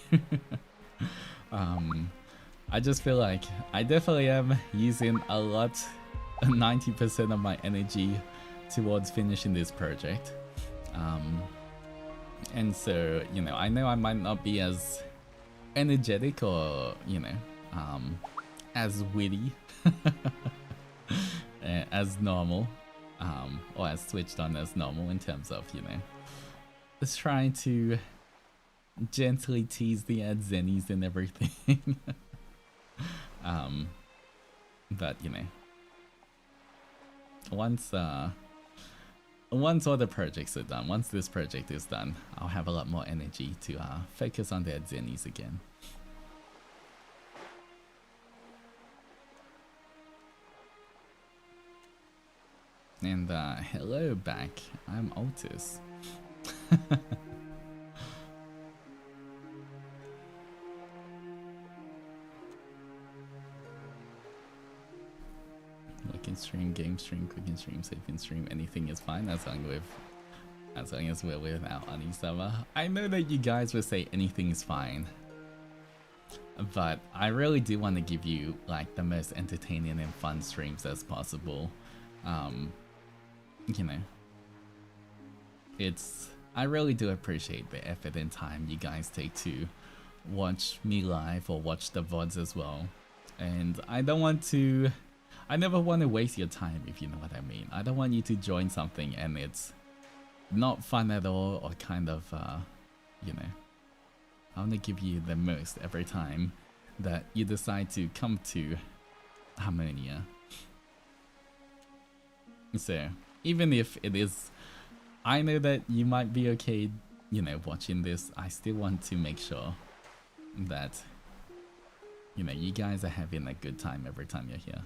[SPEAKER 1] I just feel like I definitely am using a lot, 90% of my energy towards finishing this project. And so, you know I might not be as energetic or, you know, as witty as normal, or as switched on as normal in terms of, you know, just trying to gently tease the Adzenis and everything. But you know, once all the projects are done, once this project is done, I'll have a lot more energy to focus on the Adzenis again. And hello back, I'm Altus. Clicking stream, game stream, clicking stream, saving stream, anything is fine as long as we're without Onisama. I know that you guys will say anything is fine, but I really do want to give you like the most entertaining and fun streams as possible. You know, I really do appreciate the effort and time you guys take to watch me live or watch the VODs as well. And I never want to waste your time, if you know what I mean. I don't want you to join something and it's not fun at all, or kind of, you know, I want to give you the most every time that you decide to come to Harmonia. So, even if it is, I know that you might be okay, you know, watching this, I still want to make sure that, you know, you guys are having a good time every time you're here.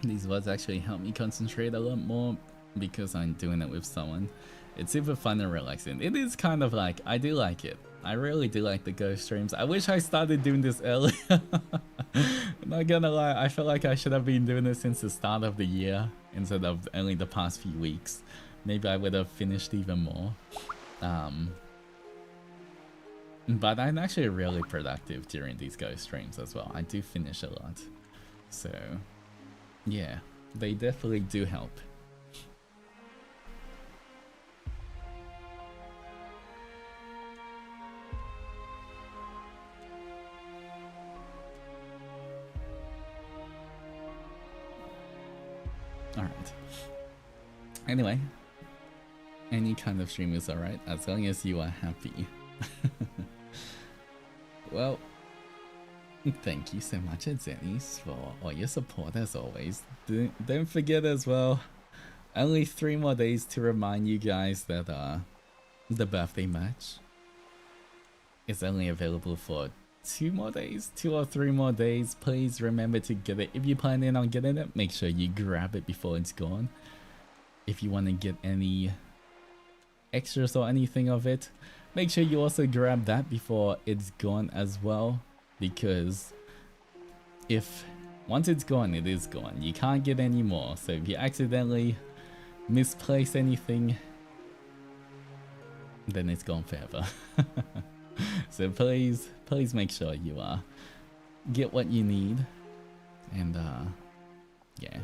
[SPEAKER 1] These words actually help me concentrate a lot more because I'm doing it with someone. It's super fun and relaxing. It is kind of like, I do like it. I really do like the ghost streams. I wish I started doing this earlier. Not gonna lie, I feel like I should have been doing this since the start of the year instead of only the past few weeks. Maybe I would have finished even more. But I'm actually really productive during these ghost streams as well. I do finish a lot. So yeah, they definitely do help. Alright. Anyway, any kind of stream is alright as long as you are happy. Well, thank you so much, Adzeni, for all your support as always. Don't forget as well, only 3 more days to remind you guys that the birthday match is only available for 2 more days, 2 or 3 more days. Please remember to get it. If you're planning on getting it, make sure you grab it before it's gone. If you want to get any extras or anything of it, make sure you also grab that before it's gone as well, because once it's gone, it is gone. You can't get any more. So if you accidentally misplace anything, then it's gone forever. So please make sure you get what you need, and yeah.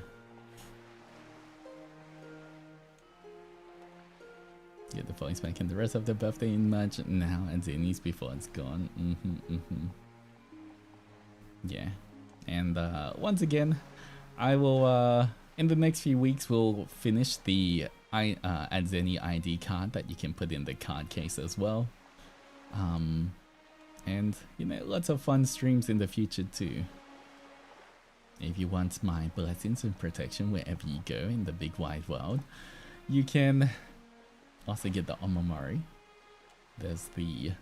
[SPEAKER 1] Get the points back in the rest of the birthday match now, and Zeni's before it's gone. Yeah, and once again, I will in the next few weeks we'll finish the Adzeni ID card that you can put in the card case as well. And you know, lots of fun streams in the future too. If you want my blessings and protection wherever you go in the big wide world, you can also get the Onimaru. There's the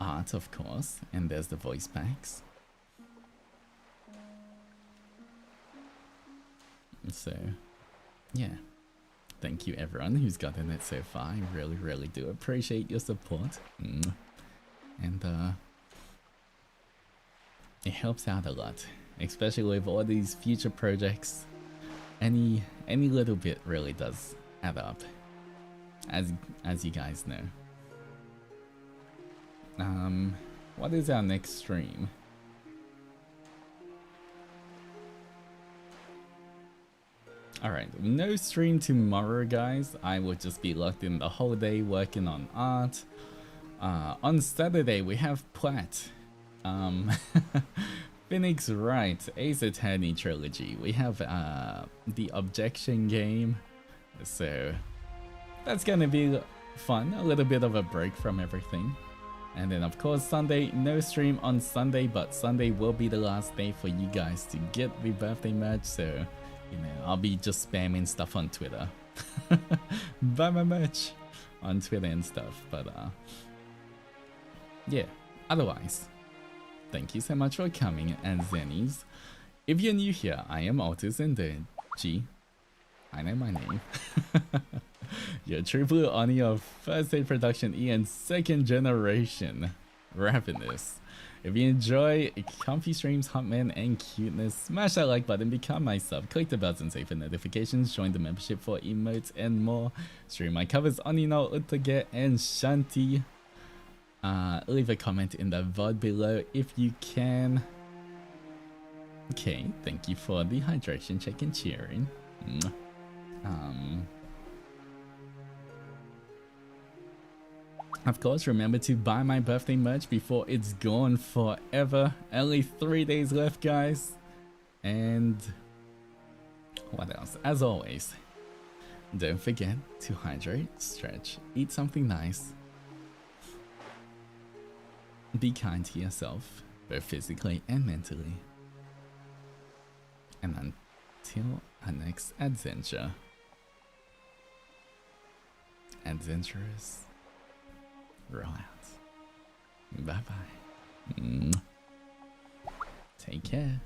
[SPEAKER 1] art, of course, and there's the voice packs. So, yeah. Thank you everyone who's gotten it so far. I really do appreciate your support. And it helps out a lot, especially with all these future projects. Any little bit really does add up, as you guys know. What is our next stream? Alright, no stream tomorrow, guys. I will just be locked in the whole day working on art. On Saturday, we have Platt Phoenix Wright, Ace Attorney Trilogy. We have the Objection game, so that's gonna be fun. A little bit of a break from everything. And then of course Sunday, no stream on Sunday, but Sunday will be the last day for you guys to get the birthday merch, so you know, I'll be just spamming stuff on Twitter. Buy my merch on Twitter and stuff, but yeah, otherwise, thank you so much for coming, and Zennies. If you're new here, I am Altus Zendoji. I know my name. Your true blue Oni of first day production E and second generation Ravenous. If you enjoy comfy streams, Huntman, and cuteness, smash that like button, become my sub, click the bells and say for notifications, join the membership for emotes and more. Stream my covers Oni no Utage and Shanti. Leave a comment in the VOD below if you can. Okay, thank you for the hydration check and cheering. Of course, remember to buy my birthday merch before it's gone forever. Only 3 days left, guys. And what else? As always, don't forget to hydrate, stretch, eat something nice. Be kind to yourself, both physically and mentally. And until our next adventure, adventurous, roll out. Bye bye. Take care.